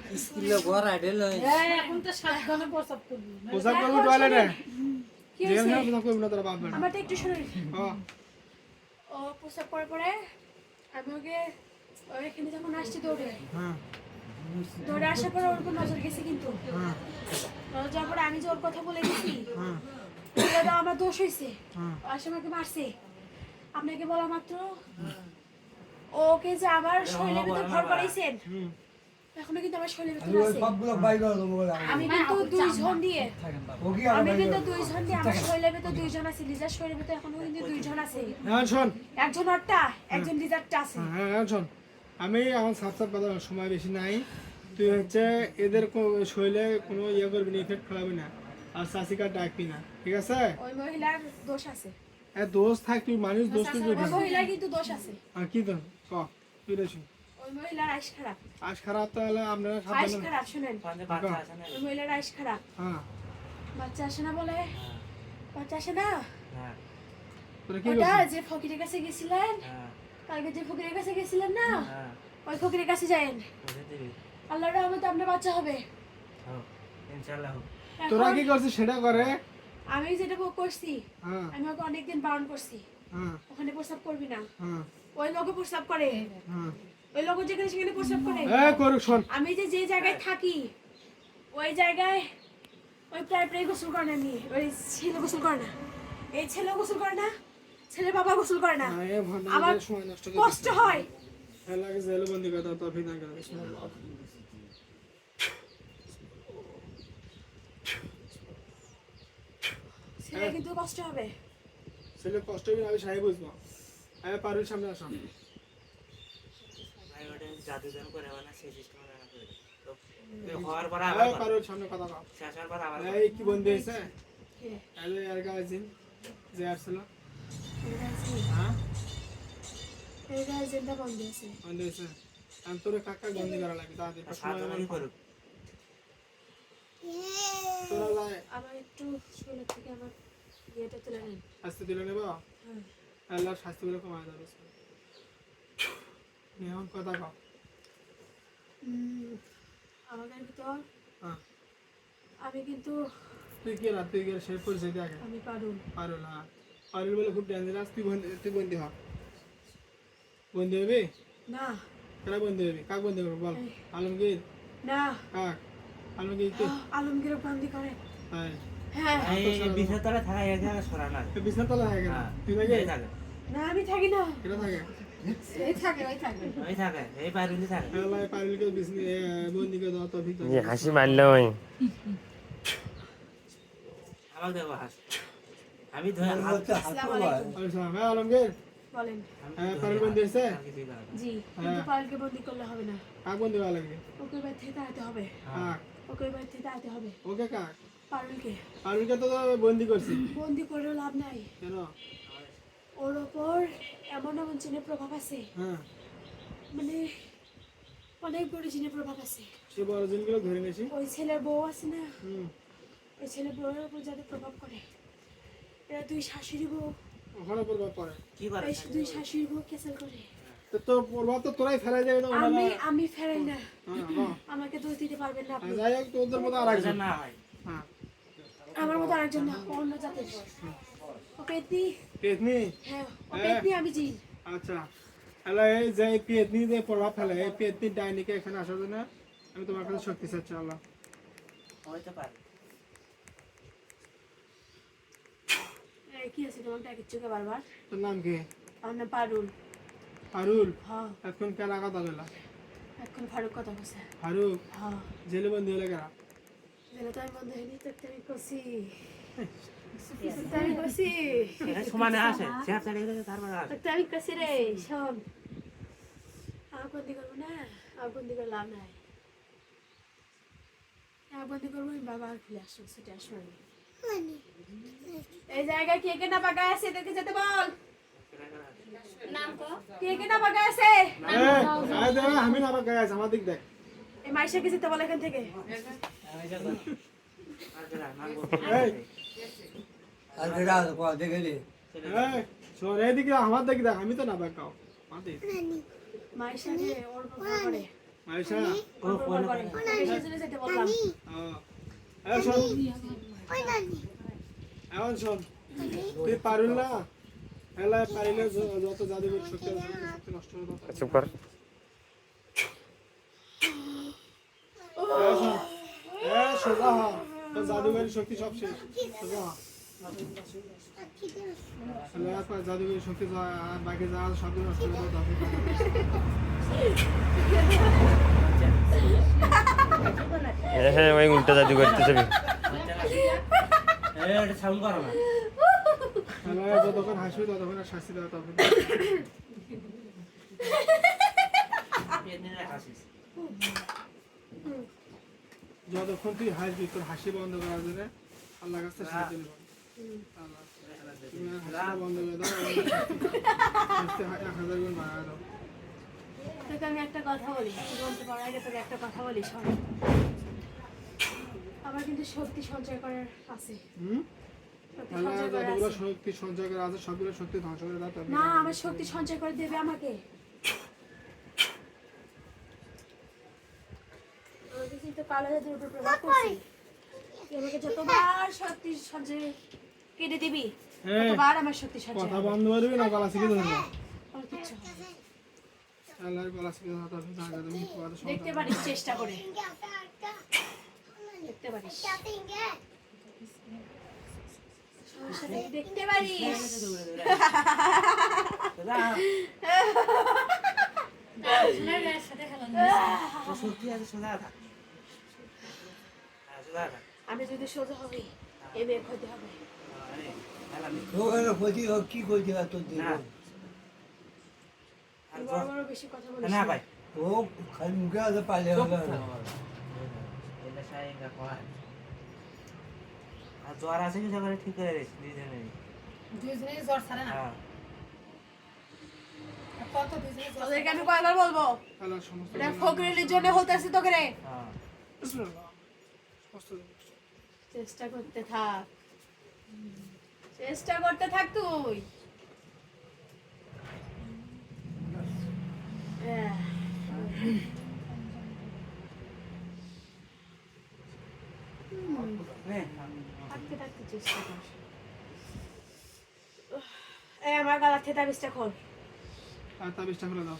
পোশাক করবি টয়লেটে কি যেখানে হয়েছে পোশাক করবি না তোরা বাপ বেটা আমারটা একটু শুনুন হ্যাঁ ও প্রস্তাব করার পরে আমি ওকে এখানে যখন আসছি দৌড়ে হ্যাঁ দৌড়ে আসার পরে ওর উপর নজর গেছে কিন্তু হ্যাঁ নজর যাওয়ার পরে আমি যে ওর কথা বলে গেছি হ্যাঁ এটা আমার দোষ হয়েছে হ্যাঁ ও আসে আমাকে মারছে আপনাকে বলা মাত্র ওকে যে আমার শরীরের ভিতর ভর করাইছেন হুম এখনো কিন্তু আমার শরীরের ভিতর আছে আমি কিন্তু দুইজন দিয়ে আমার শরীরের ভিতর দুইজন আছে লিজার শরীরের ভিতর এখনো কিন্তু দুইজন আছে হ্যাঁ শোন একজন ওরটা একজন লিজারটা আছে হ্যাঁ হ্যাঁ শোন আমি আমার সাত সাত কথা সময় বেশি নাই তুই হচ্ছে এদের শরীরে কোনো ইয়ে করবি না ইফেক্ট ফেলাবি না আর চাষিকার ডাকবি না ঠিক আছে ওই মহিলার দোষ আছে দোষ থাক তুই মানুষ দোষ তুই ওই করবি মহিলার কিন্তু দোষ আছে আর কি দোষ ক তুই রেছি ওই মহিলার আইস খারাপ আজ খারাপ তাহলে আপনারা আইস সাবধানে খারাপ শুনেন পাঁচে বাচ্চা আছে না ওই মহিলার আইস খারাপ হ্যাঁ বাচ্চা আসে না বলে বাচ্চা আসে না হ্যাঁ তোরা কি ওটা করছিস যে ফকিরের কাছে গেছিলেন হ্যাঁ কালকে যে ফকিরের কাছে গেছিলেন না হ্যাঁ ওই ফকিরের কাছে যায়েন বুঝে দিবি আল্লাহর রহমতে আপনার বাচ্চা হবে হোক ইনশাআল্লাহ হোক তোরা এখন কি করছিস সেটা করে আমি যেটা করছি হ্যাঁ আমি ওকে অনেকদিন বারণ করছি হ্যাঁ ওখানে প্রস্রাব করবি না হ্যাঁ ওই লোকে প্রস্রাব করে হ্যাঁ ওই লোক যেখানে সেখানে প্রস্রাব করে করুক শোন আমি যে জায়গায় থাকি ওই জায়গায় ওই প্রায় প্রায় গোসল করে না আমি ওই ছেলে গোসল করে না এই ছেলে গোসল করে না ছেলে বাবা গোসল করে না এ ভন্ডা আমার সময় নষ্ট করে কষ্ট হয় লাগে জেল বন্দি কথা তো ফিনা করে ছেলে কিন্তু কষ্ট হবে ছেলে কষ্ট হবে আমি সাহেব বুঝবো আমি পারুল সামনে আসো ভাই ওটা জাদু জান করে না সেই সিস্টেম জানা করে তো হওয়ার পর এই আবার পারুল সামনে কথা কও শেষ হওয়ার পর আবার এই কি বন্দি হয়েছে কে? এই আর গাইজিন যে আসছিল এই গার্জেন- হ্যাঁ এই গার্জেনটা বন্ধ আছে বন্দি হয়েছে আমি তোর কাকা বন্দি করা লাগবে তাড়াতাড়ি সাহায্য নাকি করুক তোরা যায় আমার একটু শরীর থেকে আমার ইয়েটা তুলে নেন শাস্তি দিলে নেব হ্যাঁ আল্লাহর শাস্তিগুলো কমায় যাবে নিয়ম কথা কও আমাদের ভিতর হ্যাঁ আমি কিন্তু তুই কি রাত তুই গিয়ে শেষ পরিচয় দিয়ে আগে আমি পারুন পারুল হ্যাঁ পারুল বলে খুব ডেঞ্জারাস তুই বন্দি হ বন্দি হবি না কেরা বন্দি হবি কাক বন্দি করবো বল আলমগীর না কাক আলমগীর কি আলমগীর বন্দি করে তাই হ্যাঁ এই বিষয় তোরা থাকা এক জায়গায় সরা না বিছনা তলা থাকে না হ্যাঁ তুই নাকি এই থাকে না আমি থাকি না কেটা থাকে ওই থাকে এই পারুলি থাকে আল্লাহ পারুলকে বন্দি করে দেওয়া তৌফিক দান যে হাসি মারলো ওই আমাকে দেবো হাস আমি ধরে হাত আসসালামু আলাইকুম আসসালাম হ্যাঁ আলমগীর বলেন হ্যাঁ পারুল বন্দি হয়েছে জি কিন্তু পারুলকে বন্দি করলে হবে না কাক বন্দি হওয়া লাগবে ওকে বাড়ি থেকে তাড়াতে হবে কাক ওকে বাড়ি থেকে তাড়াতে হবে ওকে কাক পারুলকে পারুলকে তো বন্দি করছি বন্দি করেও লাভ নাই কেন ওর ওপর এমন এমন জিনের প্রভাব আছে হ্যাঁ মানে অনেক বড় জিনের প্রভাব আছে সে বড় জিনগুলো ধরে নিয়েছি ওই ছেলের বউ আছে না হুম ওই ছেলের বউয়ের উপর যাদের প্রভাব করে এরা দুই শাশুড়ি বউ ওখানে প্রভাব পড়ে কি করে এই দুই শাশুড়ি বউ ক্যাসেল করে তো তোর প্রভাব তো তোরাই ফেলাই যাবে তো ওটা আমি ফেরাই না হ্যাঁ আমাকে দোষ দিতে পারবেন না আপনি যাই হোক তোদের মতো আর একজন না হয় হ্যাঁ আমার মতো আরেকজন না অন্য জাতের ও পেতনি পেতনি হ্যাঁ ও পেতনি আমি জিন আচ্ছা হ্যালো এই যে পেতনি যে প্রভাব ফেলে এই পেতনি ডাইনিকে এখানে আসার জন্য আমি তোমার কাছে শক্তি চাচ্ছি আল্লাহ হইতে পারে এই কি আছে তোমার ডাকিচ্ছ কে বারবার তোর নাম কি আমার নাম পারুল হারুল হ্যাঁ এখন কেন কথা দিলা এখন ফারুক কথা বলছে হারুল হ্যাঁ জেলে বন্দি হলে কেনা যেন তো আমি বন্ধ হয়নি তো আমি করছি আমি করছি এটা সমানে আসে চেয়ার চালিয়ে গেলে তারপর আসে তো আমি করছি রে শোন বন্দি করবো না, বন্দি করে লাভ নাই। বন্দি করবো, আমি বাবা আর খুলে আসবো, সেটা আসবো আমি। এই জায়গায় কে কে না পাকায় আছে এদেরকে যেতে বল। নাম কো কে কে না পাকায় আছে আমি না আবার গায়ে আছে আমার দিক দেখ। এই মাইশাকে যেতে বল এখান থেকে। এই আর কেডা কোয়া দেখে দে এই শোন এইদিকে আমার দিক দেখ, আমি তো না বাকাও মাটি মাইশাকে ওর উপর ভর করে, মাইশা ওর উপর ভর করে। মাইশার জন্য যেতে বললাম। এই শোন এখন শোন, তুই পারুল না এলা পারিলে যত জাদুঘর শক্তি আছে, শক্তি নষ্ট হয়ে যাবে। চুপ কর। সোজা হ, তোর জাদুঘরের শক্তি সব শেষ, সোজা হ। জাদুঘরের শক্তি আর বাকি যা আছে সব নষ্ট হয়ে যাবে। হ্যাঁ ওই উল্টা জাদু করতেছে। সাউন্ড করো না। যতক্ষণ হাসবি ততক্ষণ আর শাস্তি দেওয়া তখন। হাসিস যতক্ষণ তুই হাসবি তোর হাসি বন্ধ করার জন্য আল্লাহ কাছে শাস্তি নেব। আল্লাহ তুমি আর হাসি বন্ধ করে দাও, শাস্তি 1000 গুণ বাড়ায় দাও। তোকে আমি একটা কথা বলি, তুই বলতে পারার আগে তোকে একটা কথা বলি, শোন। আমার কিন্তু শক্তি সঞ্চয় করার আছে। শক্তি আল্লাহ সঞ্চয় করার যতগুলো আছে। শক্তি সঞ্চয় করে আছে সবগুলো শক্তি ধ্বংস করে দাও তবে। না, আমার শক্তি সঞ্চয় করে দেবে আমাকে। আমাকে কিন্তু কালো জাদুর উপর প্রভাব পড়ছে। তুই আমাকে যতবার শক্তি সঞ্চয় কেটে দিবি, ততবার আমার শক্তি সঞ্চয় কথা হবে। বন্ধ করবি না গলা শিখে ধরবি। আমার কিচ্ছু হবে না। আল্লাহর গলা শিখে ধরতে হবে, জায়গা তুমি কথা শুনতে দেখতে পারিস চেষ্টা করে, দেখতে পারিস, সমস্যা নেই, দেখতে পারিস। সোনার সাথে খেলা সত্যি আছে সোজা থাক। সোজা থাক। আমি যদি সোজা হবি এ মেয়ে ক্ষতি হবে। আরে খেলা নেই। ওখানে ক্ষতি হোক কি ক্ষতি হয় তোর দিকে না। তুই বড় বড় বেশি কথা বলিস না না। ভাই ও খালি মুখে আছে পালে হলো এটা সাইঙ্গা কয় আর জ্বর আছে কি সকালে ঠিক করে দিস দুইজনে দুইজনে জ্বর ছাড়ে না হ্যাঁ কত দুইজনে জ্বর তোদেরকে আমি কয়বার বলবো, আল্লাহর সমস্ত এটা ফকরের জন্য হতেছে তোকে রে। হ্যাঁ চেষ্টা করতে থাক, চেষ্টা করতে থাক তুই। থাকতে থাকতে চেষ্টা কর। এই আমার গলা থেকে তাবিজটা খোল। আর তাবিজটা খুলে দাও।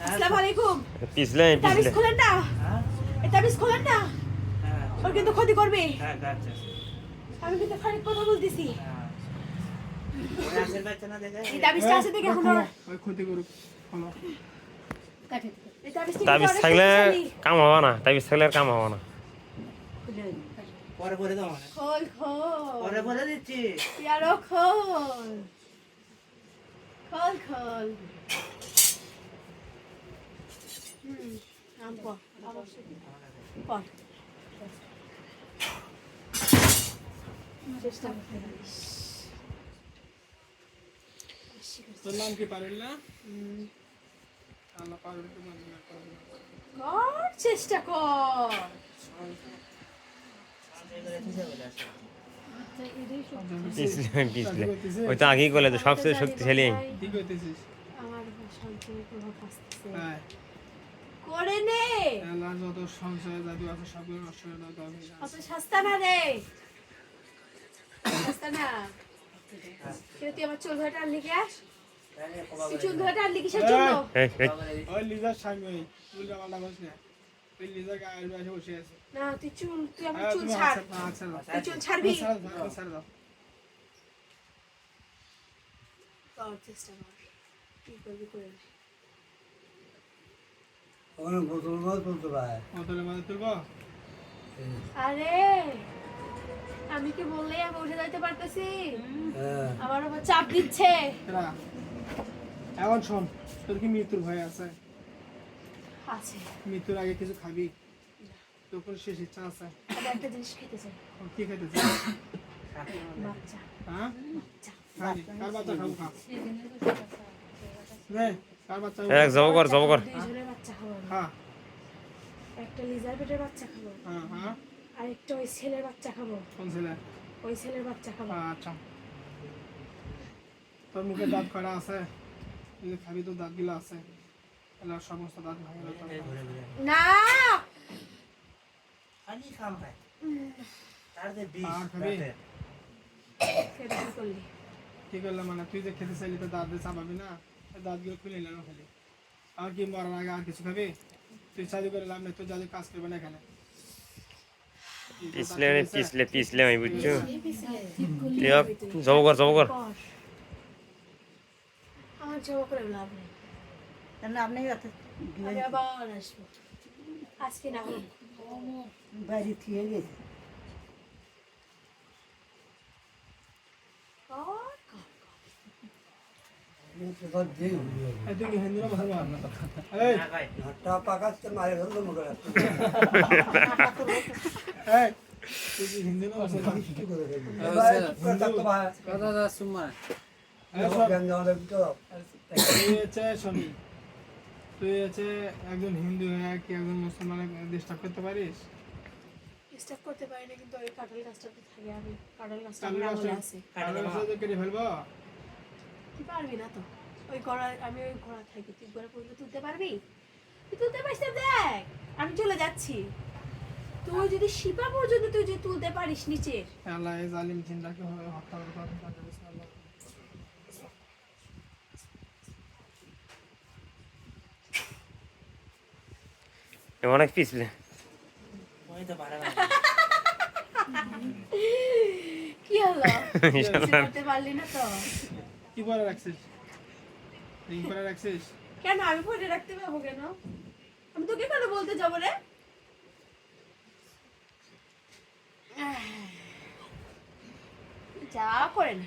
আসসালামু আলাইকুম। পিছলে তাবিজ পিছলে খোলেন না, এই তাবিজ খোলেন না, হ্যাঁ ওর কিন্তু ক্ষতি করবে। হ্যাঁ আচ্ছা আমি কিন্তু ফারিক কথা বলতেছি। হ্যাঁ ওরা আসের বাচ্চা না দেখে এই তাবিজটা আছে দেখে এখন ওর- ওই ক্ষতি করুক হলো। এই তাবিজটা তাবিজ কিন্তু অনেক থাকলে শক্তিশালী। কাম হবে না, তাবিজ থাকলে আর কাম হবে না। পরে পরে দাও মানে খোল খোল, পরে পরে দিচ্ছি ইয়ারো খোল, খোল খোল। নাম পড়, অবশ্যই পড়। চেষ্টা করতে পারিস। তোর নাম কি পারুল না? আল্লাহ পারুলকে মঞ্জুর করবে। কর, চেষ্টা কর। পিছলে পিছলে ওই তো আগেই করলে তো সবচেয়ে শক্তিশালী আমি। কি করতেছিস? আমার সঞ্চয়ের প্রভাব আসতেছে। হ্যাঁ করে নে, আল্লাহর যত সংশয় জাদু আছে সবগুলো নষ্ট করে দাও তবে। অত সস্তা না রে, সস্তা না। কিন্তু তুই আমার চুল ধরে টানলি কে? তুই চুল ধরে টানলি কিসের জন্য? এই এই ওই লিজার স্বামী ওই উল্টা পাল্টা বস না, ওই লিজার গায়ের বাসে বসে আছে। না, তুই আমার হ্যাঁ, চুল তুমি ছাড়, আচ্ছা দাও। তুই চুল ছাড়বি। ছাড় দাও। কর, চেষ্টা কর, কি করবি করে নে। ওখানে বোতল মাছ বলতে পারে বোতলের মাঝে তুলবো? আরে আমি কি বললেই আমি উঠে যাইতে পারতেছি? হ্যাঁ আমার উপর চাপ দিচ্ছে। এরা এখন শোন, তোর কি মৃত্যুর ভয় আছে? আছে। মৃত্যুর আগে কিছু খাবি? তোর কোনো শেষ ইচ্ছা আছে? আমি একটা জিনিস খেতে চাই। কি খেতে চাস? বাচ্চা। হ্যাঁ বাচ্চা। খাবি? কার বাচ্চা খাবো? খা নে, কার বাচ্চা খাবো? জব কর জব কর দুইজনের বাচ্চা খাবো আমি। খা। একটা লিজার পেটের বাচ্চা খাবো। হ্যাঁ হ্যাঁ। আর একটা ওই ছেলের বাচ্চা খাবো। কোন ছেলে? ওই ছেলের বাচ্চা খাবো। আচ্ছা, তোর মুখে দাঁত করা আছে? তুই যে খাবি তো দাঁতগুলো আছে, এগুলো সমস্ত দাঁত ভাঙে গেল। ঘুরে ঘুরে না। খালি খাম খায় তার যে বিষ আর খাবি? রাতের। সেটা কি করলি? কি করলাম মানে, তুই যে খেতে চাইলি তো দাঁত দিয়ে চাপাবি না, দাঁতগুলো খুলে নিলাম খালি। আর কি মরার আগে আর কিছু খাবি? তুই জাদু করে লাভ নেই, তুই জাদু কাজ করবে না এখানে। পিছলে মানে পিছলে আমি বুঝছো জব কর জব কর কর। আমার জমা করে লাভ নেই। আপনি আমি আবার আসবো। আজকে না হোক। বাড়ি থেকে গেছে কর, কর। তোর দিন এই তুই কি হিন্দি না মুসলমান? এই না খায় হাতটা পাকাচ্ছে মারে ধরলো মুখে রাখতে এই তুই কি হিন্দি না মুসলমান? কি করে দেবো এবার চুপ করে থাকতো ভাই এই শোন, জ্ঞান দেওয়া লাগবে তো তুই হচ্ছে শোনি, তুই হচ্ছে একজন হিন্দু হয়ে কি একজন মুসলমানের ডিস্টার্ব করতে পারিস? ডিস্টার্ব করতে পারি না, কিন্তু ওই কাঁঠাল গাছটাতে থাকে। আমি কাঁঠাল গাছটা কালো আমার আমলে গাছটা- আছে। কালো গাছটা তো কেটে ফেলবো। তুই পারবি না তো। ওই ঘোড়া, আমি ওই ঘোড়া থাকি, তুই ঘোড়া পড়লে তুলতে পারবি? তুই তুলতে পারিস না, দেখ আমি চলে যাচ্ছি। তুই যদি শিপা পর্যন্ত তুই যদি তুলতে পারিস নিচের, আল্লাহ এই জালিম জিন্দাকে হত্যা করে আল্লাহ। অনেক পিছলে ওই তো ভাড়া কি হলো? কিছু করতে পারলি না তো? কি পরে রাখছিস? রিং পরে রাখছিস? কেন আমি পরে রাখতে পারবো কেন? আমি তোকে কেন বলতে যাবো রে? যা করে না।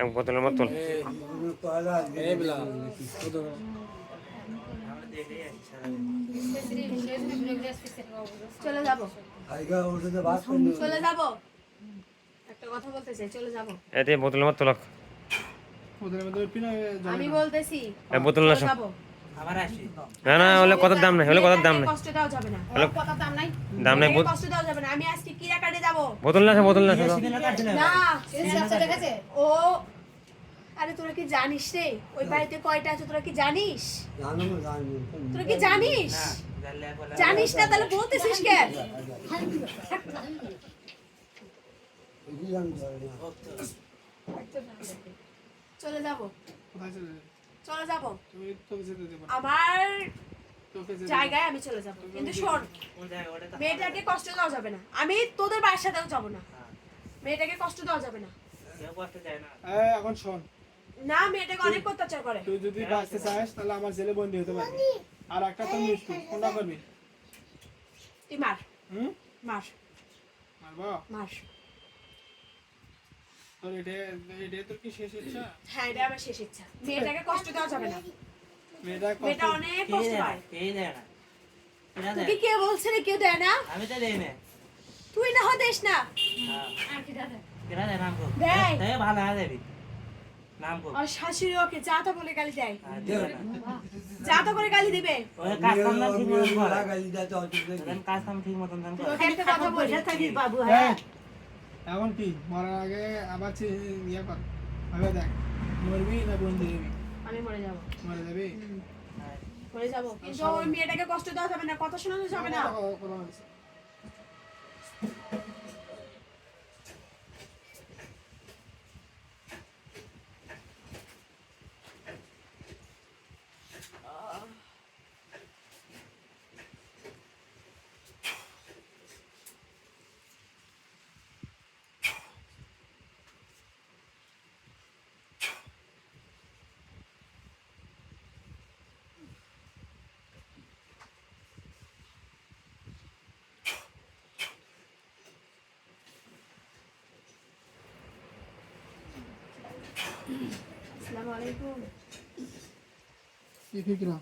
এক বোতলের মতন পয়লা আমরা দেখেই আছি সারাদিন চলে যাব, আইগা উঠে ভাত করে চলে যাব। একটা কথা বলতে চাই, চলে যাব। এতে বোতলের মতো লোক ওদের মধ্যে পিনা জল আমি বলতেছি এই বোতল না চলে যাব। আবার আসি না না হলে কথার দাম নাই হলে কথার দাম নাই কষ্ট দেওয়া যাবে না। হলে কথা দাম নাই দাম নাই মেয়েকে কষ্ট দেওয়া যাবে না। আমি আজকে কিরা কাটে যাব বোতল না বোতল না সিনেমা কাটছিল না। দেখেছে ও আরে তোরা কি জানিস রে ওই বাড়িতে কয়টা আছে? তোরা কি জানিস? জানো জানো তোরা কি জানিস? না জানলে বলে জানিস না তাহলে বলতেছিস কেন? এই জানো চলে যাব, কোথায় চলে যাবে? চলে যাব। তুমি তোকে যেতে দেবো না। আমার তোকে যেতে জায়গায় আমি চলে যাব, কিন্তু শোন, কোন জায়গায় ওটা তো মেয়েটাকে কষ্ট দেওয়া যাবে না। আমি তোদের বাড়ির সাথেও যাব না। হ্যাঁ, মেয়েটাকে কষ্ট দেওয়া যাবে না। কেউ কষ্ট যায় না এই, এখন শোন, না, মেয়েটাকে অনেক অত্যাচার করে। তুই যদি বাঁচতে চাস তাহলে আমার জেলে বন্দি হতে পারবি, আর একটা তো মৃত্যু। কোনটা করবি? তুই মার, হুম? মার, মারবো? মার। তোর এটা তোর কি শেষ ইচ্ছা? হ্যাঁ, এটা আমার শেষ ইচ্ছা। মেয়েটাকে কষ্ট দেওয়া যাবে না। মেয়েটা কষ্ট মেয়েটা অনেক কে কষ্ট দেয় না পায়। কে দেয় না কেনা তোকে দেয় কে বলছে রে কেউ দেয় না? আমি তো দেই না তুই না হয় দেশ না। হ্যাঁ আর কি দাদা কেনা দেয় নাম কো দেয়। তাই ভালো হয়ে যাবি নাম কো আর শাশুড়ি ওকে যা তা বলে গালি দেয়, আর দিও না যা তা করে গালি দিবে। ওই কাজ কাম না ঠিক মতন করে গালি দিতে অসুবিধা যখন কাজ কাম ঠিক মতন যখন করে তোকে একটা কথা বলি, থাকি বাবু এই, হ্যাঁ এখন কি মরার আগে আবার ইয়ে কর, ভাবে দেখ মরবি না বন্দি হবি? আমি মরে যাব, মরে যাবি? মরে যাব, কিন্তু ওই মেয়েটাকে কষ্ট দেওয়া যাবে না, কথা শোনানো যাবে না। কথা হয়েছে। আসসালামু আলাইকুম। কি ফিকরা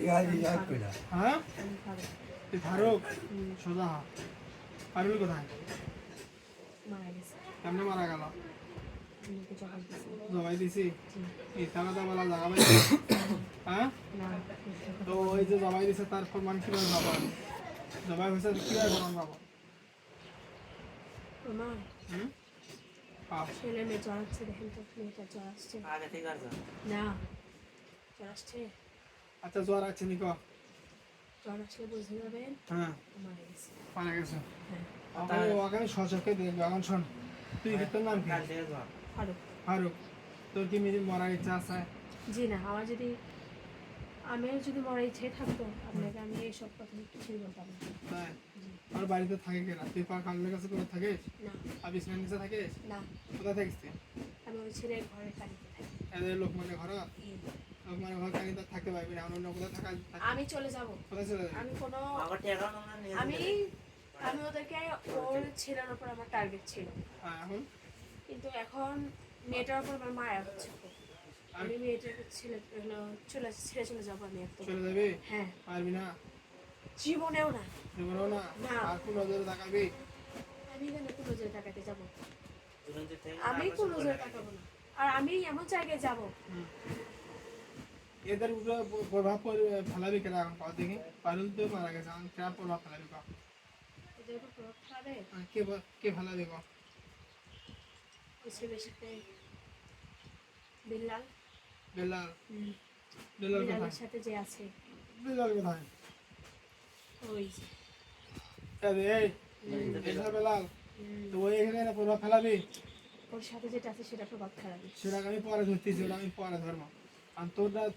এই আজ এক করে হ্যাঁ আমি ফারুক। তুই ফারুক সোজা হা পারুল কোথায় মারা গেছে। কেমনে মারা গেল আমি ওকে জবাই দিয়েছি। জবাই দিছি জি। এই তারা তো বলা জায়গা পাই হ্যাঁ না, তো ওই যে জবাই দিছে তার প্রমাণ কিভাবে পাবো আমি? জবাই হয়েছে কিভাবে প্রমাণ পাবো প্রমাণ হুম পাও ছেলে মেয়ে জ্বর আসছে, দেখেন তো মেয়েটা জ্বর আসছে। আগে থেকে আছে না, জ্বর আসছে। আচ্ছা জ্বর আছে নিকো জ্বর আসলে বুঝে যাবেন হ্যাঁ মারা গেছে। মারা গেছে হ্যাঁ, ওখানে ওখানে সচকে দেখবে এখন শোন তুই কি তোর নাম কি কাল থেকে জ্বর ফারুক। ফারুক তোর কি মেয়ে মরার ইচ্ছা আছে জি না, আমার যদি আমিও যদি মরার ইচ্ছে থাকতো আপনাকে আমি এইসব কথা কিছুই বলতাম না। তাই আমার বাড়িতে থাকে কেনা তুই কাজের কাছে কোথায় থাকিস না, আর বিছানার নিচে থাকিস না, কোথায় থাকিস তুই আমি ওই ছেলের ঘরে কাটিতে থাকি। এদের লোক মানে ঘর এই, লোক মানে ঘর কানি তার থাকতে পারবি না অন্য কোথায় থাকা আমি চলে যাব। কোথায় চলে যাবি আমি কোনো আমার টাকা আমরা নিয়ে আমি আমি ওদেরকে ওর ছেলের উপর আমার টার্গেট ছিল, হ্যাঁ এখন এখন মেয়েটার উপর আমার মায়া হচ্ছে খুব। আমি মেয়েটাকে ছেড়ে চলে যাবো আমি একদম। চলে যাবি হ্যাঁ, পারবি না জীবনেও না। জীবনেও না না। আর কোন নজরে তাকাবি আমি কেন কোনো জায়গায় টাকাতে যাবো? দুজন যে থেকে আমি কোনো জায়গায় টাকাবো না। আর আমি এমন জায়গায় যাব, এদের উপরে প্রভাব ফেলাবি কেন এখন পাও দেখি পারুল তো মারা গেছে এখন কেন প্রভাব ফেলাবি পাও এদের উপর প্রভাব ফেলাবে। কে ফেলাবি পাও ওই ছেলের সাথে বিল্লাল, বেলাল বেলাল কোথায় বিল্লালের সাথে যে আছে বেলাল কোথায় ওই যে, এই এটা বেলাল তো ওই এখানে প্রভাব ফেলাবি ওর সাথে যেটা আছে সেটা প্রভাব ফেলাবে। সেটাকে আমি পরে ধরতেছি ওটা আমি পরে ধরবো আর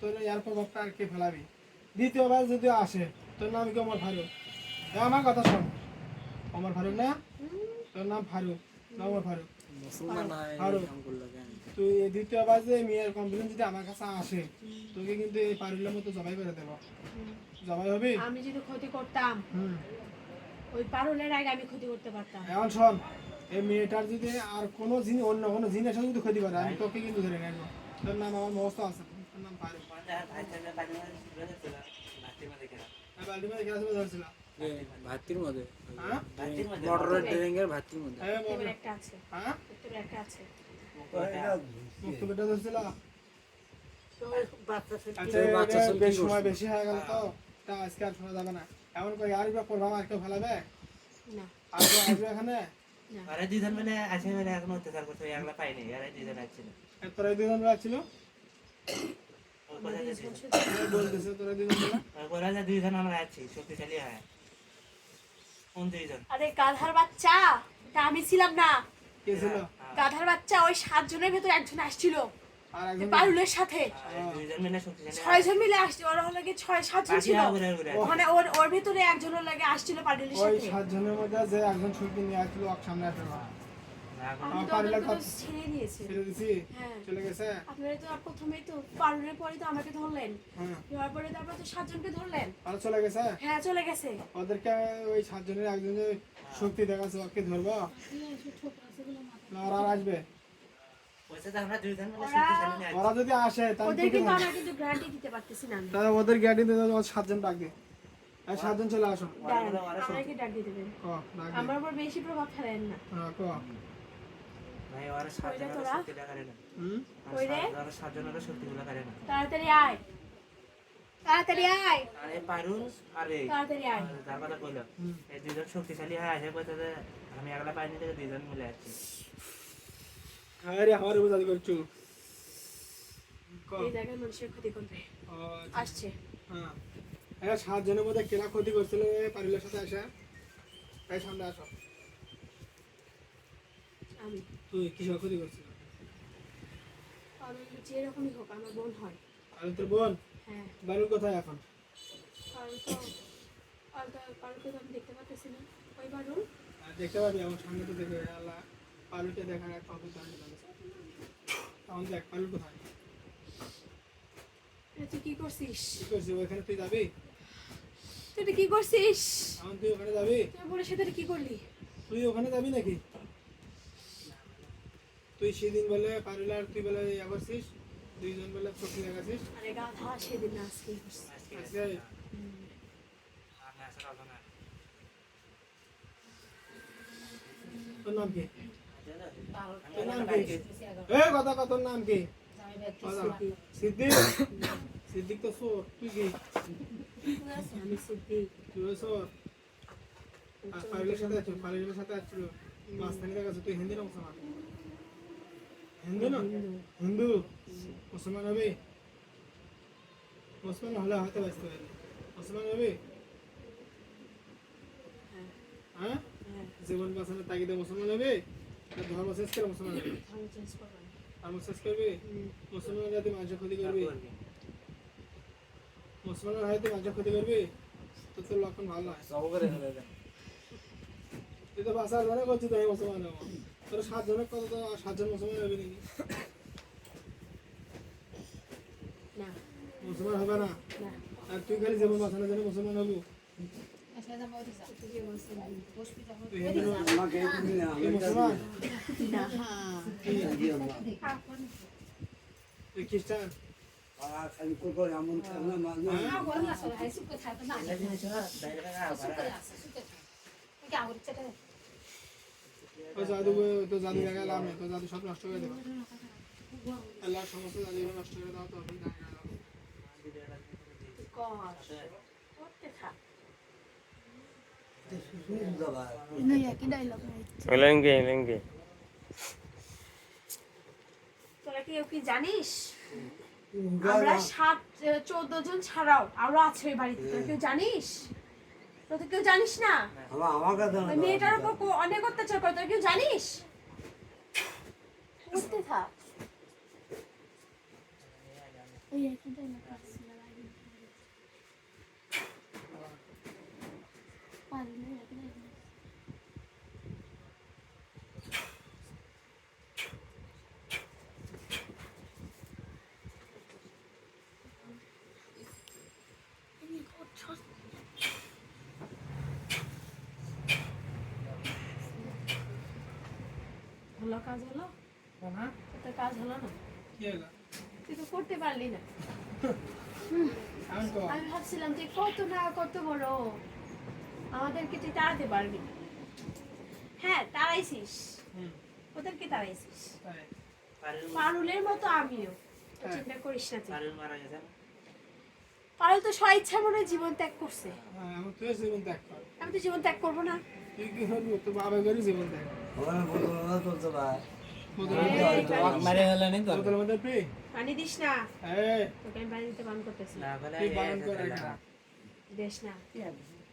তোর ইয়ার প্রভাবটা আর কে ফেলাবি দ্বিতীয়বার যদি আসে তোর নাম কি অমর ফারুক আমার কথা শোন অমর ফারুক না তোর নাম ফারুক না অমর ফারুক ফারুক তুই এই দ্বিতীয়বার যে মেয়ের কমপ্লেন যদি আমার কাছে আসে তোকে কিন্তু এই পারুলের মতো জবাই করে দেবো জবাই হবি আমি যদি ক্ষতি করতাম হুম ওই পারুলের আগে আমি ক্ষতি করতে পারতাম। এখন শোন এই মেয়েটার যদি আর কোনো জিনিস অন্য কোনো জিনিসের যদি ক্ষতি করে আমি তোকে কিন্তু ধরে নেবো তোর নাম আমার মস্ত আছে তোর নাম ফারুক ভাই থেকে পানি মাঝে ছিল ভাতির মধ্যে খেলা আমি বালতি মাঝে গ্লাস ধরছিলাম ভাতির মধ্যে হ্যাঁ ভাতির মধ্যে মটরের ড্রিঙ্কের ভাতির মধ্যে হ্যাঁ বল এবার একটা আছে, হ্যাঁ এবার একটা আছে। মুক্ত বেটা ধরছিল বাচ্চা ছেলে আচ্ছা বাচ্চা এটা ছেলে বেশ কি সময় করছে? বেশি হয়ে গেল তো তা আজকে আর শোনা যাবে না এমন করে আর বা প্রভাব আর কেউ ফেলাবে না, আর কেউ আসবে এখানে না, আরে দুজন মিলে আছে মিলে এখন অত্যাচার করছে একলা পাইনি আরে দুজন আসছিল তোরা দুজন ছিল ওই কথা যে দুজন শুধু- বলতেছে তোরা দুজন ছিল ওই কথা যে দুইজন আমরা আছি শক্তিশালী হয় কোন দুইজন আরে গাধার বাচ্চা, এটা আমি ছিলাম না। কে ছিল গাধার বাচ্চা ওই ৭ জনের ভেতর একজন আসছিল আর এই একজন পারুলের সাথে। দুইজন মিলে শক্তিশালী ৬ জন মিলে আসছে, ওরা হলো কি ৬-৭ জন ছিল। ঘুরে ওখানে ওর ভিতরে একজনের লাগে আসছিল পারুলের ওই সাথে। 7 জনের মধ্যে যে একজন শক্তি নিয়ে আসছিল ওর সামনে আসলো আমি তো পারুলের ওদেরকে তো কথা- ছেড়ে দিয়েছি। ছেড়ে দিছি হ্যাঁ, চলে গেছে আপনারা তো আর প্রথমেই তো পারুলের পরে তো আমাকে ধরলেন, হ্যাঁ ধরার পরে তারপর তো ৭ জনকে ধরলেন। আর চলে গেছে হ্যাঁ, চলে গেছে। ওদেরকে ওই 7 জনের একজন যে শক্তি দেখাচ্ছে ওকে ধরবো না ওরা আর আসবে বলছে যে আমরা দুইজন মিলে ওরা- শক্তিশালী আছি ওরা যদি আসে তাহলে ওদের তোকে কিন্তু ধরবে। আমরা কিন্তু গ্যারান্টি দিতে পারতেছি না আমি। তাহলে ওদের গ্যারান্টি দিতে 7 জন ডাক দে আর 7 জন চলে আসো দাঁড়ান, আপনাকে ডাক দিয়ে দেবেন। ক ডাক দে আমার উপর বেশি প্রভাব ফেলেন না। হ্যাঁ ক ভাই ওরা সাত কইরে জনের তোরা? শক্তিটা করে না হুম কইরে? ওরা সাত জনের শক্তিগুলো করে না তাড়াতাড়ি আয়, তাড়াতাড়ি আয়, আরে পারুল আরে তাড়াতাড়ি আয়। যার কথা কইলো এই দুইজন শক্তিশালী হয় আসে বলতে যে আমি একলা পাইনি থেকে দুইজন মিলে আছি আরে আমার বুঝাতে করছো ক এই জায়গায় মানুষের ক্ষতি করবে ও, আসছে। হ্যাঁ এরা 7 জনের মধ্যে কেলা ক্ষতি করছিল পারিলের সাথে আসা তাই সামনে আসো আমি তুই কিসের ক্ষতি করছিল আমি যেরকমই হোক আমার বোন হয়। আর তোর বোন হ্যাঁ, বাড়ির কোথায় এখন পারুলকে তো আমি দেখতে পাচ্ছি না। ওই পারুল আর দেখতে পাবি আমার সামনে তো দেখে আল্লাহ পালুকে দেখার একটা অভিজ্ঞতা তখন দেখ পালু কোথায় তুই কি করছিস? কি করছিস ওইখানে তুই যাবি তুই এটা কি করছিস? এখন তুই ওখানে যাবি তুই বোনের সাথে এটা কি করলি? তুই ওখানে যাবি নাকি তুই সেদিন বলে পারুল আর তুই বলে ইয়া করছিস, দুইজন বলে চোখে লাগাছিস। আরে গাধা সেদিন না আজকে করছে। আজকে আজকে আমি আসার কথা না তোর নাম কি? আমি তোর নাম বাড়ি কি? গেছি। কথা তোর নাম কি? কথা। সিদ্দিক। সিদ্দিক তো সোর, তুই কি? আমি সিদ্ধি তুই সোর। আর পারুলের সাথে আছিস, পারুলের সাথে আসছিল মাঝখানে দেখাচ্ছে, তুই হিন্দি না মুসলমান? হিন্দু না? হিন্দু মুসলমান হবে? মুসলমান হলে হয়তো বাঁচতে পারি। মুসলমান হবে? হ্যাঁ? জীবন বাঁচানোর তাগিদে মুসলমান হবে? না ধর্ম শেষ করে মুসলমান হবে? ধর্ম চেঞ্জ করবো না। ধর্ম শেষ করবে? মুসলমান জাতি মানুষের ক্ষতি করবে? করবি। মুসলমান হয়তো মানুষের ক্ষতি করবে? তো তোর লক্ষণ ভালো নয়। সব করে ফেলে দেয়। তুই তো বাঁচার জন্য করছিস, আমি মুসলমান হবো। তোর 7 জনের কত তো 7 জন মুসলমান হবে নাকি? না মুসলমান হবে না। না আর তুই খালি জীবন বাঁচানোর জন্য মুসলমান হবো? তুই হিন্দু না? আমাকে তুমি না, তুই মুসলমান? তুই খ্রিস্টান? আর খালি করে এমন খেলনা মাঝে এটা জিনিস হলো, বাইরে থেকে আবার তো জাদু দেখা লাভ নেই, তো জাদু সব নষ্ট করে দেবো। আল্লাহর সমস্ত জাদুগুলো নষ্ট করে দাও, তো আমি জানি না। কর করতে থাক। লেঙ্গে লেঙ্গে তোরা কি কি জানিস আমরা 14 জন ছাড়াও আরো আছে ওই বাড়িতে, তোরা কেউ জানিস? তোরা তো কেউ জানিস না? আমার কাছে ওই মেয়েটার উপর অনেক অত্যাচার করে, তোরা কেউ জানিস? করতে থাক। হলো কাজ হলো? হ্যাঁ? তোর কাজ হলো না? কি হলো? তুই তো করতে পারলি না। আমি তো আমি ভাবছিলাম যে কত না কত বড়, আমাদেরকে তুই তাড়াতে পারবি। হ্যাঁ তাড়াইছিস, হুম, ওদেরকে তাড়াইছিস। তাই। পারুলের মতো আমিও, তো হ্যাঁ। চিন্তা করিস না তুই। পারুল মারা গেছে না? পারুল তো স্বইচ্ছা মনে হয় জীবন ত্যাগ করছে। হ্যাঁ, আমি তুই জীবন ত্যাগ কর। আমি তো জীবন ত্যাগ করবো না। তুই কি করবি? তোর বাবা করে জীবন ত্যাগ। ওখানে বদল চলতে পারে মারে হলো না বোতলের মধ্যে পি। পানি দিস না, এই, তোকে আমি পানি দিতে বারণ করতেছি। না বলে তুই বারণ করে রাখ না। দেশ না,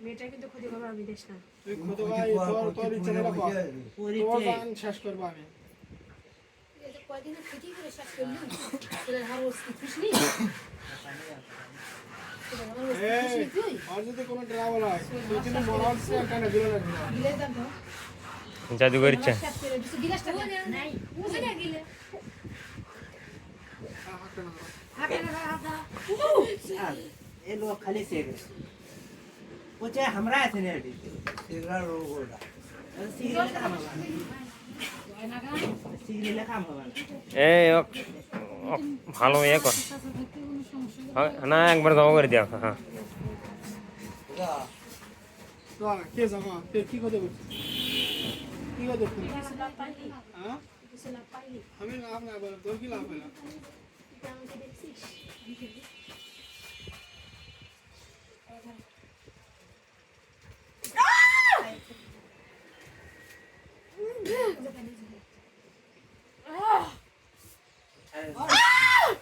মেয়েটা কিন্তু ক্ষতি করবো, আমি দেশ না। তুই খুদ ভাই, তোর ইচ্ছা দিলে কর। তোর গান শেষ করবো আমি। এই, আর যদি কোনো ট্রাভেল হয়, তুই কিন্তু মরার চেয়ে কানে দিলে না। জাদুঘর ইচ্ছা হাতটা না ধরো। ये लोग खाली से वो चाहे हमरा ऐसे नहीं हटी এরা রোগ ওটা सिगरेट काम होगा सिगरेट काम होगा এই ভালো ইয়ে কর হ্যাঁ, না একবার জমা করে দিয়া হ্যাঁ এটা তো কে যাবো? তুই কি কথা বলছিস? কি কথা বলছিস? কিছু লাভ পাইলি? হ্যাঁ? কিছু লাভ পাইলি? আমি লাভ না বললাম, তোর কি লাভ হলো? তুই আমাকে দেখছিস?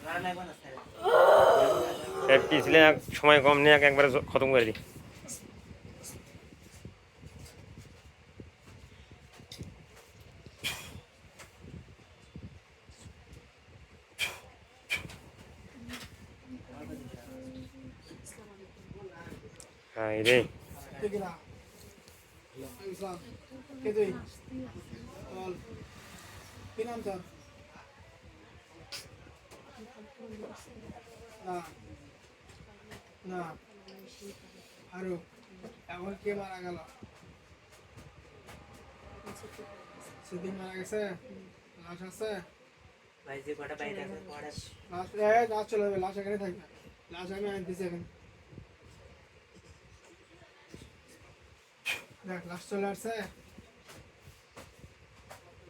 राना बना सारे পিছলে সময় কম নিয়ে একবারে খতম করে দিই হ্যাঁ রে কে গেলা? ইসলাম। কে তুই? বল। কি নাম তোর? না। না। আরো। এখন কে মারা গেল? সেদিন মারা গেছে? লাশ আছে? ভাই যে কটা বাইক আছে পড়ে লাশ চলে যাবে, লাশ এখানে থাকবে। লাশ আমি আনতেছি এখন। দেখ লাশ চলে আসছে।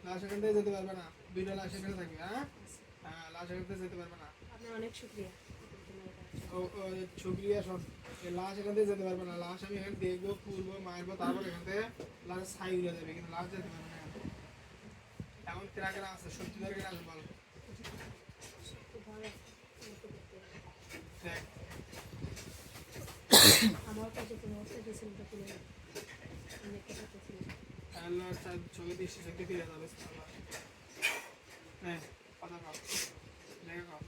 লাশ এখান থেকে যেতে পারবে না, দুইটা লাশ এখানে থাকবে। হ্যাঁ হ্যাঁ, লাশ এখান থেকে যেতে পারবে না। আপনার অনেক শুক্রিয়া। ও ছুকরিয়া সব এই লাশ এখান থেকে যেতে পারবে না। লাশ আমি এখানে দেখবো, পুরবো, মারবো, তারপর এখান থেকে লাশ ছাই উড়ে যাবে, কিন্তু লাশ যেতে পারবে না। এমন কেনা কেনা আছে, সত্যিকার কেনা আছে বলো। দেখ আমার কাছে কোনো অবস্থা দিয়েছিল তো কোনো আমি একটা কথা ছিল। আল্লাহ তার ছবি দৃষ্টি শক্তি ফিরে যাবে। হ্যাঁ কথা কও, লেগে কও।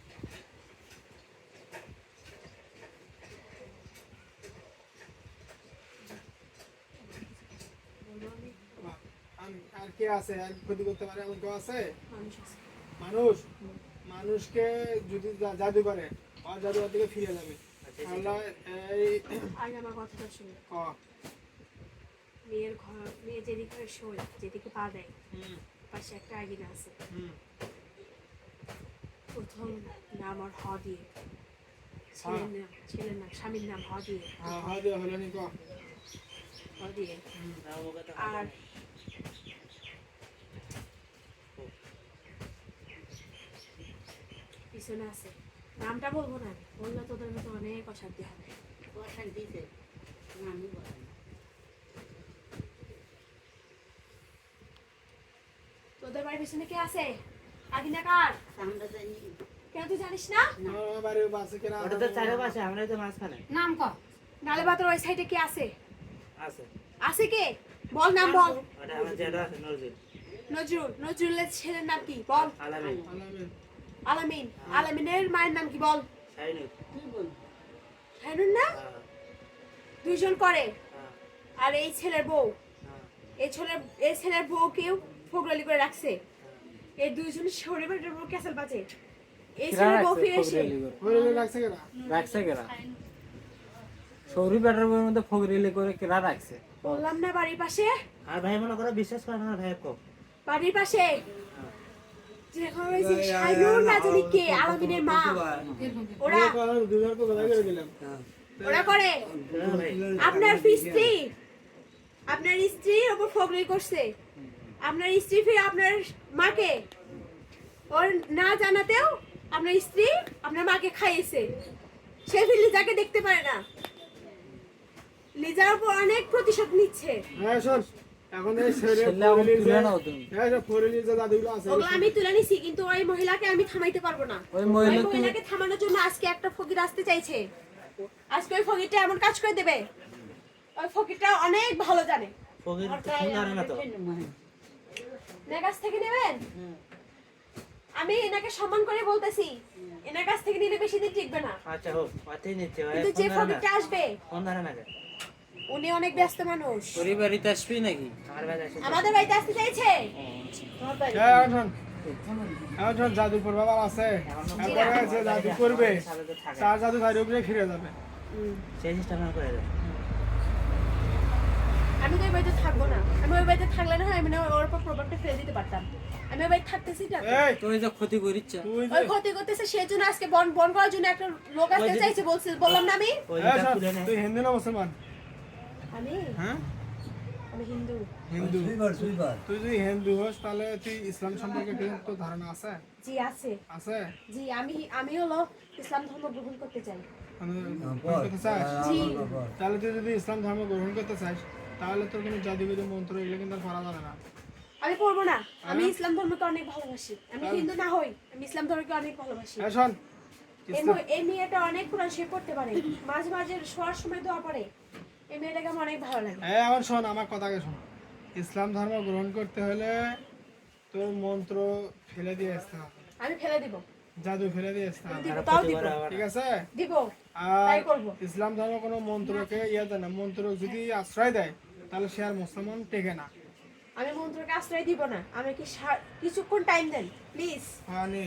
বলবো আমি বাহ, আর কে আছে? আর ক্ষতি করতে পারে এমন কেউ আছে? মানুষ আছে। মানুষ, মানুষকে যদি জাদু করে আর জাদু ওর দিকে ফিরে যাবে। আল্লাহ এই আগে আমার কথাটা শুনে ক মেয়ের ঘর, মেয়ে যেদিকে শোয়, যেদিকে পা দেয়, হুম পাশে একটা আইগিনা আছে। হুম প্রথম নাম আর হ দিয়ে, ছেলের নাম, স্বামীর নাম হ দিয়ে, হ্যাঁ হ্যাঁ দিয়ে হলো নি ক। হ দিয়ে। না ওকে তো আর পিছনে আছে, নামটা বলবো না, বললে তোদের মতো অনেক অশান্তি হবে। তোদের বাড়ির পিছনে কে আছে? আগিনা কার? কেন তুই জানিস না? আমার বাড়ির বাসে কেনা ওটা তো চারপাশে আমরাই তো মাঝখানে নাম কর। নালে বাতর ওই সাইডে কে আছে? আছে আছে কে? বল নাম বল। ওটা আমার জেঠা আছে নজরুল নজরুল। নজরুলের ছেলের নাম কি বল? আলামিন আলামিন। আলামিন। আলামিনের মায়ের নাম কি বল? শাইনুর হ্যানুন না? হ্যাঁ দুইজন করে। হ্যাঁ আর এই ছেলের বউ, হ্যাঁ এই ছেলের বউকেও ফোগলালি করে রাখছে। এই দুইজন শরীরের বউ ক্যাসেল বাজে। এই ছেলের বউ ফিরে এসে হইলে লাগছে কেনা? রাখছে কেনা সৌরি ব্যাটার বইয়ের মধ্যে ফগরিলি করে কেনা রাখছে। বললাম না বাড়ির পাশে, আর ভাই মনে করো বিশ্বাস করে না ভাই কো বাড়ির পাশে যেখানে ওই যে শাইনুর না জানি কে, আলামিনের মা, ওরা দুজন তো কথা করে দিলাম। ওরা করে। ভাই আপনার স্ত্রী, আপনার স্ত্রীর ওপর ফগরি করছে। আপনার স্ত্রী ফিরে আপনার মাকে, ওর না জানাতেও আপনার স্ত্রী আপনার মাকে খাইয়েছে। সে ফির লিজাকে দেখতে পারে না, লিজার উপর অনেক প্রতিশোধ নিচ্ছে। হ্যাঁ শোন, এখন এই ছেলে ছেলে আমার তুলে নাও তুমি। হ্যাঁ সব ফরিলির যে দাদুগুলো আছে ওগুলো আমি তুলে নিছি, কিন্তু ওই মহিলাকে আমি থামাইতে পারবো না। ওই ওই মহিলা তুই মহিলাকে থামানোর জন্য আজকে একটা ফকির আসতে চাইছে। আজকে ওই ফকিরটা এমন কাজ করে দেবে, ওই ফকিরটা অনেক ভালো জানে। ফকির ফোন ধরে না তো এনার কাছ থেকে নেবেন? আমি এনাকে সম্মান করে বলতেছি, এনার কাছ থেকে নিলে বেশি দিন টিকবে না। আচ্ছা হোক পাতেই নিচ্ছে ভাই কিন্তু যে ফকিরটা আসবে ফোন ধরে না কেন? উনি অনেক ব্যস্ত মানুষ। ওরই বাড়িতে আসবি নাকি? আমার ভাই আছে আমাদের বাড়িতে আসতে চাইছে। হ্যাঁ এখন এখন শোন, জাদুপুর বাবা আছে, একবার আছে জাদু করবে, সাথে তো থাকে তার জাদু তার উপরে ফিরে যাবে। সেই সিস্টেম করে দেয় আমি তো ওই বাড়িতে থাকবো না। আমি ওই বাড়িতে থাকলে না হয় আমি না ওর উপর প্রভাবটা ফেলে দিতে পারতাম। আমি ওই বাড়িতে থাকতেছি না। এই তুই যে ক্ষতি করিচ্ছে তুই যে ওই ক্ষতি করতেছে, সেই জন্য আজকে বন বন করার জন্য একটা লোক আসতে চাইছে। বললাম না আমি? হ্যাঁ ওইটা শোন, খুলে নেয় তুই হিন্দু না মুসলমান? আমি হ্যাঁ আমি হিন্দু। হিন্দু। সুইবার তুই যদি হিন্দু হোস তাহলে তুই ইসলাম সম্পর্কে কি তোর ধারণা আছে? জি আছে। আছে? জি আমি হলো ইসলাম ধর্ম গ্রহণ করতে চাই। মানে গ্রহণ করতে চাস? জি। তাহলে তুই যদি ইসলাম ধর্ম গ্রহণ করতে চাস তাহলে তোর কোনো জাদুবিদু মন্ত্র এগুলো কিন্তু আর পড়া যাবে না। আমি পড়বো না। আমি ইসলাম ধর্মকে অনেক ভালোবাসি। আমি হিন্দু না হই, আমি ইসলাম ধর্মকে অনেক ভালোবাসি। হ্যাঁ শোন, এই মেয়েটা অনেক কোরআন শরীফ পড়তে পারে, মাঝে মাঝে শোয়ার সময় দোয়া পড়ে। এই মেয়েটাকে আমার অনেক ভালো লাগে। হ্যাঁ এখন শোন, আমার কথাকে শোন। ইসলাম ধর্ম গ্রহণ করতে হলে তোর মন্ত্র ফেলে দিয়ে আসতে হবে, আমি ফেলে দিব, জাদু ফেলে দিয়ে আসতে হবে, দিব, তাও দিব, ঠিক আছে? দিব, আর তাই করবো। ইসলাম ধর্ম কোনো মন্ত্রকে ইয়ে দেয় না, মন্ত্র যদি আশ্রয় দেয় তাহলে সে আর মুসলমান টেকে না। আমি মন্ত্রকে আশ্রয় দিব না। আমি কি কিছুক্ষণ টাইম দেন প্লিজ। হ্যাঁ নে,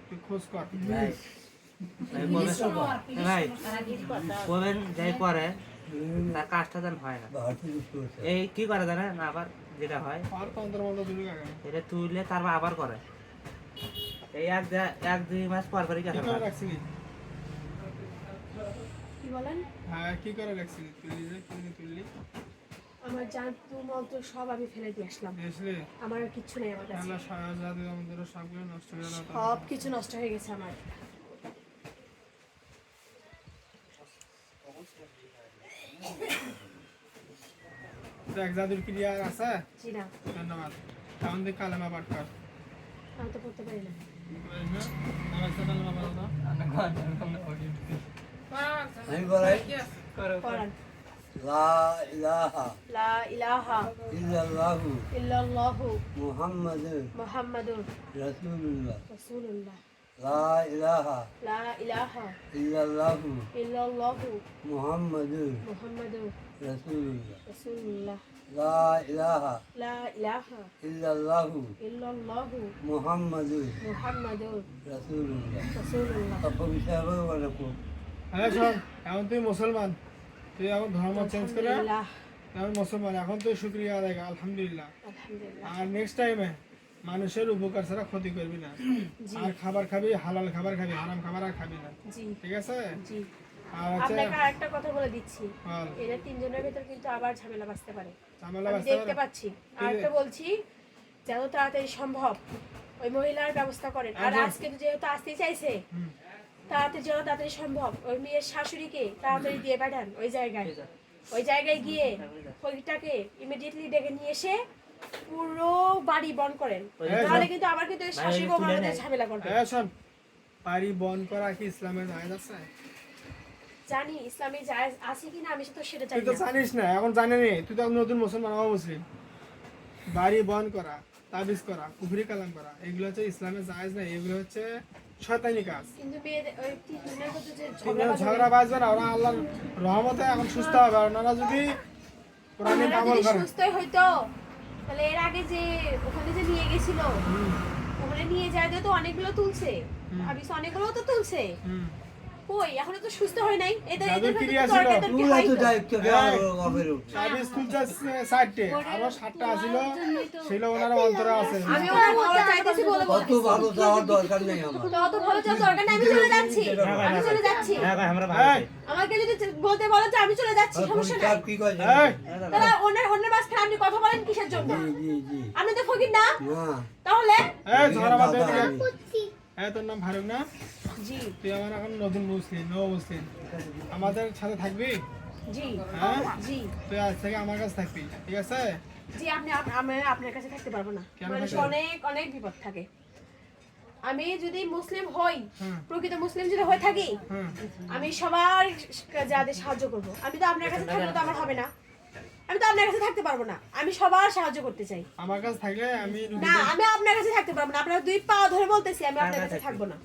তুই খোঁজ কর। ভাই ভাই বলেন যাই করে তার কাজটা যেন হয় না। এই কি করে জানে না, আবার যেটা হয় আর তন্ত্র মন্ত্র দুটো কাকা এটা তুললে তারপর আবার করে এই এক দুই মাস পর পরই কি কাছে করে রাখছিলি কি বলেন? হ্যাঁ কি করে রাখছিলি তুলি যে তুললি আমার জাদু মন্ত্র সব আমি ফেলে দিয়ে আসলাম, এসে আমার আর কিচ্ছু নেই আমার কাছে, আল্লাহ সারা জাদু আমাদের সবগুলো নষ্ট করে দাও সব কিছু নষ্ট হয়ে গেছে আমার। দেখ জাদুর ক্রিয়া আছে জি না, ধন্যবাদ এখন তুই কালেমা পাঠ কর আমি তো পড়তে পারি না। নামাজটা কালেমা পড়ো তো আমি বলাই পড়ান। লা ইলাহা লা ইলাহা ইল্লাল্লাহু ইল্লাল্লাহু মুহাম্মাদুর মুহাম্মাদুর রাসূলুল্লাহ রাসূলুল্লাহ। লা ইলাহা লা ইলাহা ইল্লাল্লাহু ইল্লাল্লাহু মুহাম্মাদুর মুহাম্মাদুর রাসূলুল্লাহ রাসূলুল্লাহ। লা ইলাহা লা ইলাহা ইল্লাল্লাহু ইল্লাল্লাহু মুহাম্মাদুর মুহাম্মাদুর রাসূলুল্লাহ রাসূলুল্লাহ। তপ বিষয় বলে খুব হ্যাঁ শোন এখন তুই মুসলমান, তুই এখন ধর্ম চেঞ্জ করে আলহামদুলিল্লাহ, এখন মুসলমান, এখন তুই শুক্রিয়া আদায় কর, আলহামদুলিল্লাহ। আলহামদুলিল্লাহ। আর নেক্সট টাইমে মানুষের উপকার ছাড়া ক্ষতি করবি না, জি আর খাবার খাবি হালাল খাবার খাবি, হারাম খাবার আর খাবি না, জি ঠিক আছে? জি। আর হচ্ছে আপনাকে আরেকটা কথা বলে দিচ্ছি, বল, এরা তিনজনের ভিতর কিন্তু আবার ঝামেলা বাঁচতে পারে, ঝামেলা আমি বাঁচতে দেখতে পারে? পাচ্ছি। আর তো বলছি যত তাড়াতাড়ি সম্ভব ওই মহিলার ব্যবস্থা করেন। আর আচ্ছা। আজকে তো যেহেতু আসতে চাইছে, হুম। তাড়াতাড়ি যত তাড়াতাড়ি সম্ভব ওই মেয়ের শাশুড়িকে তাড়াতাড়ি দিয়ে পাঠান ওই জায়গায় গিয়ে ফকিরটাকে ইমিডিয়েটলি ডেকে নিয়ে এসে পুরো বাড়ি বন্ধ করেন, তাহলে কিন্তু আবার কিন্তু ওই শাশুড়ি বউ আমাদের ঝামেলা করবে। হ্যাঁ শোন, বাড়ি বন্ধ করা কি ইসলামে জায়েজ আছে? জানি ইসলামে জায়েজ আছে কিনা আমি তো সেটা তুই জানি তো না। জানিস না, এখন জানি তুই তো নতুন মুসলমান, মুসলিম। বাড়ি বন্ধ করা, তাবিজ করা, কুফরি কালাম করা, এগুলো হচ্ছে ইসলামে জায়েজ না, এগুলো হচ্ছে শয়তানি কাজ। কিন্তু মেয়েদের ওই তিনজনের মধ্যে যে ঝগড়া বাজবে না, ওরা আল্লাহর রহমতে এখন সুস্থ হবে। আর ওনারা যদি কোরআনে ওনারা আমল যদি করে, সুস্থই হইতো তাহলে এর আগে যে ওখানে যে নিয়ে গেছিল ওখানে নিয়ে যায় তো অনেকগুলো তুলছে, আমি অনেকগুলো তো তুলছে, কই এখনো তো সুস্থ হয় নাই। এদের যাদের ভিতরে ক্রিয়া তো ছিল, তর্কাতর্কি তুই হয় তো তো। দায়িত্ব দেওয়া হবে তাবিজ তুলছে 60টে, আরো 7টা আছিল, ছিল ওনারা অন্তরে আছে। আমি ওনার ভালো চাইতেছি বলে কত বলতেছি। ভালো যাওয়ার দরকার নেই আমার তত ভালো চাওয়ার দরকার নেই, আমি চলে যাচ্ছি, আমি চলে যাচ্ছি। হ্যাঁ ভাই আমরা ভালো এই, আমাকে যদি বলতে বলো যে আমি চলে যাচ্ছি সমস্যা নাই। পরিষ্কার কি কয় এই, তাহলে অন্যের মাঝখানে আপনি কথা বলেন কিসের জন্য? জি আপনি তো ফকির না, না তাহলে এই ঝগড়া বাদ দে দিকে। এই তোর নাম ফারুক না? জি তুই আমার এখন নতুন মুসলিম, মুসলিম, আমাদের সাথে থাকবি? জি হ্যাঁ, জি তুই আজ থেকে আমার কাছে থাকবি, ঠিক আছে? জি। আমি আপনার কাছে থাকতে পারবো না, কেন মানুষ থাকবে? অনেক অনেক বিপদ থাকে। আমি যদি মুসলিম হই, হুম। প্রকৃত মুসলিম যদি হয়ে থাকি, হুম। আমি সবার যাদের সাহায্য করব। আমি তো আপনার কাছে থাকলে তো আমার হবে না, আমি তো আপনার কাছে থাকতে পারবো না, আমি সবার সাহায্য করতে চাই। আমার কাছে থাকলে আমি না, আমি আপনার কাছে থাকতে পারবো না, আপনার দুই পা ধরে বলতেছি আমি আপনার কাছে থাকবো না,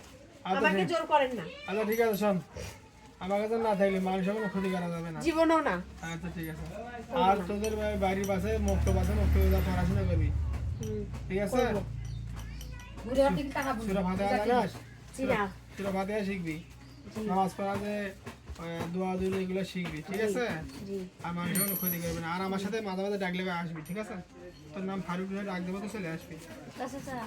আমাকে জোর করেন না, আচ্ছা ঠিক আছে শোন, আমার কাছে না থাকলে মানুষের কোনো ক্ষতি করা যাবে না। জীবনেও না। আচ্ছা ঠিক আছে। আর তোদের বাড়ির পাশে মক্তব আছে, মক্তবে পড়াশোনা করবি, ঠিক আছে? ঘুরে হাতে কি টাকা সুরা ফাতিহা জানাস? জি না, সুরা ফাতিহা শিখবি, নামাজ পড়া যে দোয়া দুলি এগুলো শিখবি, ঠিক আছে? জি আর মানুষের কোনো ক্ষতি করবি না। আর আমার সাথে মাঝে মাঝে ডাকলে আসবি, ঠিক আছে? তোর নাম ফারুক হয়ে ডাক দেবো, তো চলে আসবি। আচ্ছা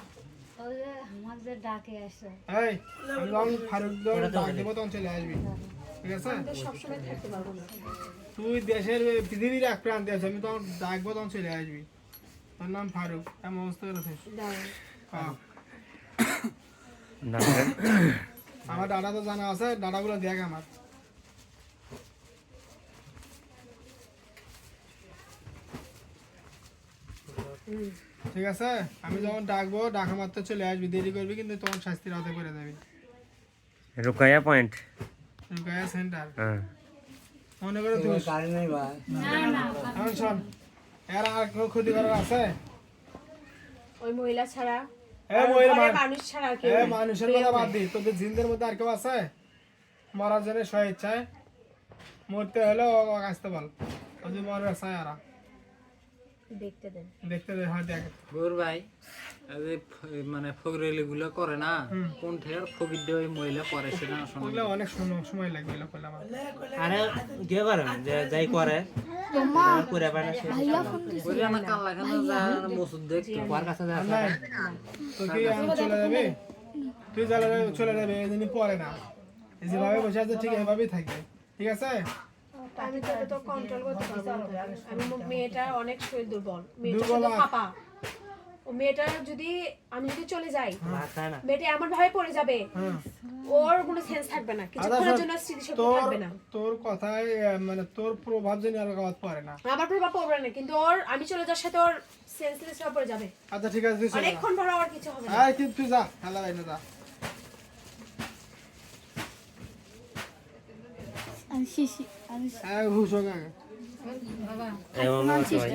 ওই যে আমার যে ডাকে আসে এই আমি যখন ফারুক ডাক দেবো তখন চলে আসবি, ঠিক আছে? আমি তো সবসময় থাকতে পারবো না। তুই দেশের পৃথিবীর এক প্রান্তে আছিস, আমি তখন ডাকবো তখন চলে আসবি। তোর নাম ফারুক, এমন অবস্থা করেছিস। দাঁড়ান। হ্যাঁ। না আমার ডাটা তো জানা আছে, ডাটাগুলো দেখ আমার। ঠিক আছে? আমি যখন ডাকবো ডাকা মাত্র চলে আসবি, দেরি করবি কিন্তু তখন শাস্তির আওতায় করে যাবি। রুকাইয়া পয়েন্ট। রুকাইয়া সেন্টার হ্যাঁ মনে করে তুই কারণ নেই ভাই এখন শোন, এর আর কোনো ক্ষতি করার আছে? ওই মহিলা ছাড়া এ মহিলা ঘরের মানুষ ছাড়া আর কেউ এ নেই। মানুষের কথা বাদ দি, তোদের জিনদের মধ্যে আর কেউ আছে মরার জন্য স্বেচ্ছায়? মরতে হলে ও আসতে বল, ও যে মরার চায় আর দেখতে দেন। দেখতে দে, হয় দেখ। গৌর ভাই এই যে মানে ফকরেলি গুলো করে না কোন ঠের ফকির দিয়ে ওই মহিলা করে সেটা শোনা ওগুলো অনেক সময় লাগবে, এগুলো করলে আমার। আরে কে করে যাই করে পুরা বানা শেষ ওই আমার কাল্লা খানা যা মসুদ দেখতো ওর কাছে যা আছে নাই তুই কি আমি চলে যাবে তুই চলে যাবে এদিনই পরে না এই যেভাবে বসে আছে ঠিক এভাবেই থাকবে ঠিক আছে আমি তো কন্ট্রোল করতে পারছি না। আমি মেয়েটা অনেক শরীর দুর্বল, মেয়েটা দুর্বল শুধু আর- ফাঁপা। ও মেয়েটা যদি আমি যদি চলে যাই, ভাত খায় না মেয়েটা এমন ভাবে পড়ে যাবে, হ্যাঁ ওর কোনো সেন্স থাকবে না, কিছুক্ষণের শোন, জন্য স্মৃতিশক্তি তোর থাকবে না। তোর কথায় মানে তোর প্রভাব যেন আর কাজ পড়ে না আমার প্রভাব পড়বে না, কিন্তু ওর আমি চলে যাওয়ার সাথে ওর সেন্সলেস হয়ে পড়ে যাবে। আচ্ছা ঠিক আছে তুই চলে যা। অনেকক্ষণ ধরে আর কিছু হবে না। আয় কিন্তু তুই যা খেলা যাই না যা হুশ হোক আগে এমন আছে ভাই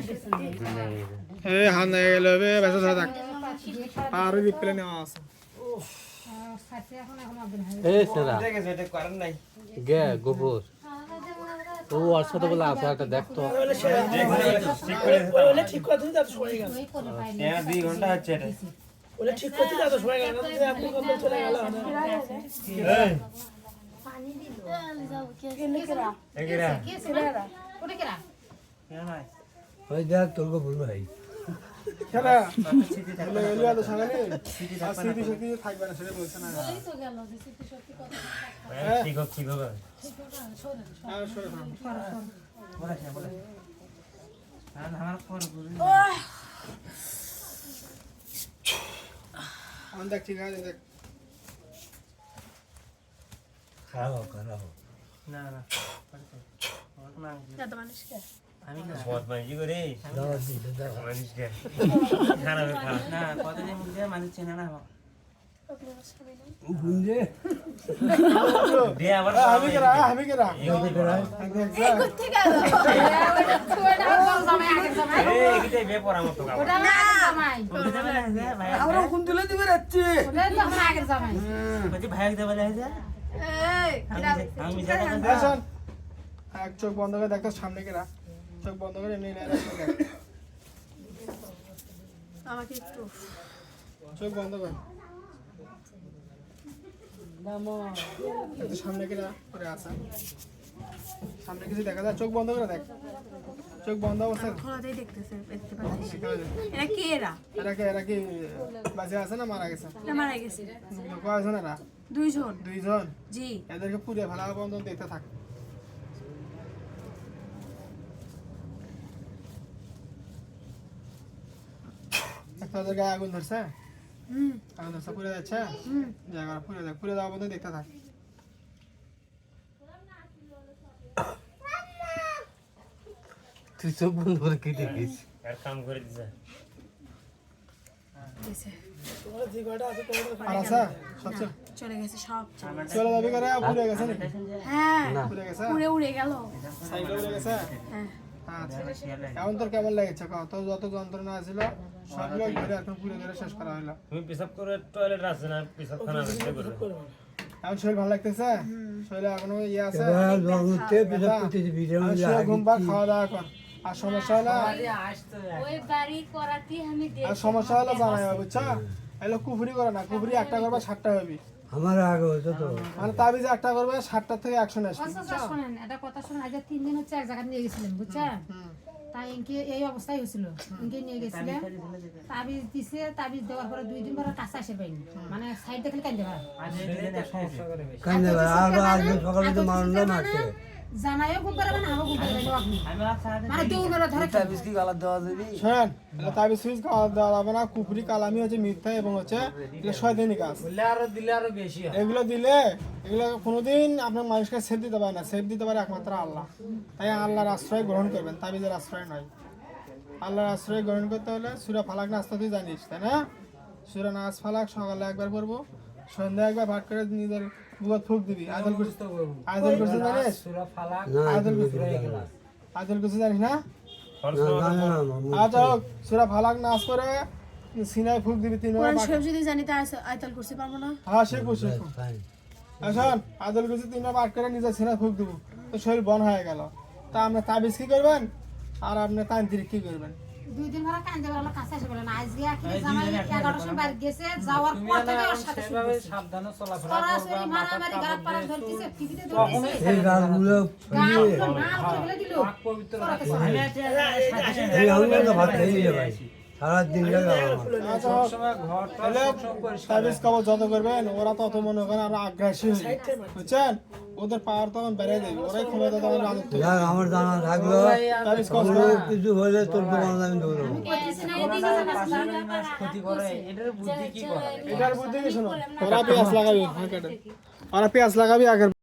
এই হাত নিয়ে গেল বেসা থাক আর রিপ্লে নেওয়া আছে এই সেরা দেখেছ এটা করেন নাই গে গোবর ও ওর সাথে বলে আছে একটা দেখতো ঠিক করে হ্যাঁ 2 ঘন্টা হচ্ছে এটা এগেরা কেন নাই ওই দেখ তোর গোবর ভাই খেলা স্মৃতি থাকবে বলে এলিয়া তো সামনে আর স্মৃতি শক্তি থাকবে না সেটা বলছে না ঠিক হোক আর সরে থাক বলা আছে বলা আর আমার পর গুলি আমি দেখ ঠিক আছে দেখ খারাপ না না আমার না যত মানুষকে আমি না বহুত মাইজি করে দাও দিলে দাও মানুষকে খারাপ খারাপ না কতদিন মুখ দিয়ে মানুষ চেনে না আমার গুঞ্জে দে আবার আমি কেরা এই কিতে বে পড়া মত কাজ আমরা কোন দিলে দিবে রাচ্ছি ভাই দেবে লাগে আমি জায়গা শোন এক চোখ বন্ধ করে দেখ তো সামনে কেরা চোখ বন্ধ করে এমনি দেখ আমাকে একটু চোখ বন্ধ কর একটু সামনে কেরা করে আসা সামনে কিছু দেখা যায় চোখ বন্ধ করে দেখ চোখ বন্ধ অবস্থায় খোলাতেই দেখতে পাচ্ছি। এখানে দেখ। এরা কে এরা? এরা কি বাঁচে আছে না মারা গেছে এরা মারা গেছে। কয়জন এরা দুইজন। দুইজন জি। এদেরকে পুড়ে ফেলা বন্ধ দেখতে থাক তোদের গায়ে আগুন ধরছে আগুন ধরছে পুড়ে যাচ্ছে জায়গা পুড়ে যাওয়া বন্ধ দেখতে থাক তুই চোখ বন্ধ করে কি দেখিস আর কাম করে দিছে আর আছে সব চলে গেছে সব। চলে যাবে করে পুড়ে গেছে নাকি হ্যাঁ পুড়ে গেছে উড়ে গেল। সাইকেল উড়ে গেছে হ্যাঁ। আচ্ছা এখন তোর কেমন লেগেছে কত যত যন্ত্রণা ছিল সবগুলো ঘুরে এখন পুড়ে ধরে শেষ করা হলো তুমি পেশাব করে টয়লেট আছে না পেশাব খানা করতে করে এখন শরীর ভালো লাগতেছে শরীরে এখনো ইয়ে আছে এবার জগতে পিছনে প্রতিটি ভিডিও আর শুয়ে ঘুম বা খাওয়া দাওয়া কর আর সমস্যা হলে ওই বাড়ি করাতে আমি আর সমস্যা হলে জানাই বুঝছো এলো কুফরি করে না কুফরি একটা করবে 60টা হবে আমার আগে হতো তো মানে তাবিজ একটা করবে 60টা থেকে 100 আসবে শোনেন এটা কথা শোনেন আজ 3 দিন হচ্ছে এক জায়গায় নিয়ে গেছিলেন বুঝছেন তাই ইনকে এই অবস্থায় হয়েছিল ইনকে নিয়ে গেছিলেন তাবিজ দিছে তাবিজ দেওয়ার পরে 2 দিন পরে কাছে আসে পাইনি মানে সাইড দেখলে কান্দে ভাই কান্দে আর আজকে সকালে তো মারনা মারছে জানাইও ঘুম পারবে না আমাকে ঘুম পারবে না আপনি আমি আর সাথে মানে দৌড়ে ধরে তাবিজ কি গালা দেওয়া দিবি শুনেন এলো তাবিজ সুইজ খাওয়া দেওয়া যাবে না কুফরি কালামি হচ্ছে মিথ্যা এবং হচ্ছে এগুলো শয়তানি কাজ বললে আরো দিলে আরো বেশি হয় এগুলো দিলে এগুলো কোনোদিন আপনার মানুষকে সেভ দিতে পারে না সেভ দিতে পারে একমাত্র আল্লাহ তাই আল্লাহর আশ্রয় গ্রহণ করবেন তাবিজের আশ্রয় নয় আল্লাহর আশ্রয় গ্রহণ করতে হলে সূরা ফালাক নাস তো তুই জানিস তাই না সূরা নাস ফালাক সকালে একবার পড়বো সন্ধ্যা একবার ভাট করে নিজের বুয়াত ফুক দিবি আদল কুরসি জানিস সূরা ফালাক না আদল কুরসি জানিস না না আচ্ছা হোক সূরা ফালাক নাস করে সিনায় ফুক দিবি 3 বার শরীফ যদি জানি তা আয়তাল করতে পারবো না। হ্যাঁ শিখবো এখন আদল কুরসি 3 বার পাঠ করে নিজের সিনায় ফুক দিব তো শরীর বন হয়ে গেল তা আপনি তাবিজ কি করবেন আর আপনি তান্ত্রিক কি করবেন 2 দিন ভরা কান্দে বলে কাছে এসে বলে না আজকে কি জামাই 11টার সময় বাড়ি গেছে যাওয়ার পর থেকে ওর সাথে শুরু সেভাবে করছে। সাবধানে চলাফেরা সরাসরি করবা, মারামারি মাথা গাড় কাপড় পাড়া দিয়ে ধরতেছে টিভিতে কখনোই ধরতেছে এই গাছগুলো ফুলিয়ে গাছগুলো নাল করে ফেলে দিল পাক পবিত্র সরাতে রাখবা। সরাতে। আমি আছি, এই আমি তো ভাত খেয়ে যাবে সারাদিন লাগে আমার আচ্ছা সবসময় ঘরটা তাহলে সবসময় পরিষ্কার সার্ভিস কভার যত করবেন ওরা তত মনে করেন আরো আগ্রাসী হবে বুঝছেন ওদের পাওয়ার তখন বেড়ে যাবে ওরাই ক্ষমতা তখন রাজত্ব করবে। যাক আমার জানা থাকলো সার্ভিস কভার কোনো কিছু হলে তোর দোকান আমি ধরবো কইতেছে না ওরা এদিকে না যাবে পাশের বাড়ির মানুষ ক্ষতি করে, এটার বুদ্ধি কি করে? এটার বুদ্ধি কি শোনো ওরা পেঁয়াজ লাগাবি ওরা পেঁয়াজ লাগাবি আগের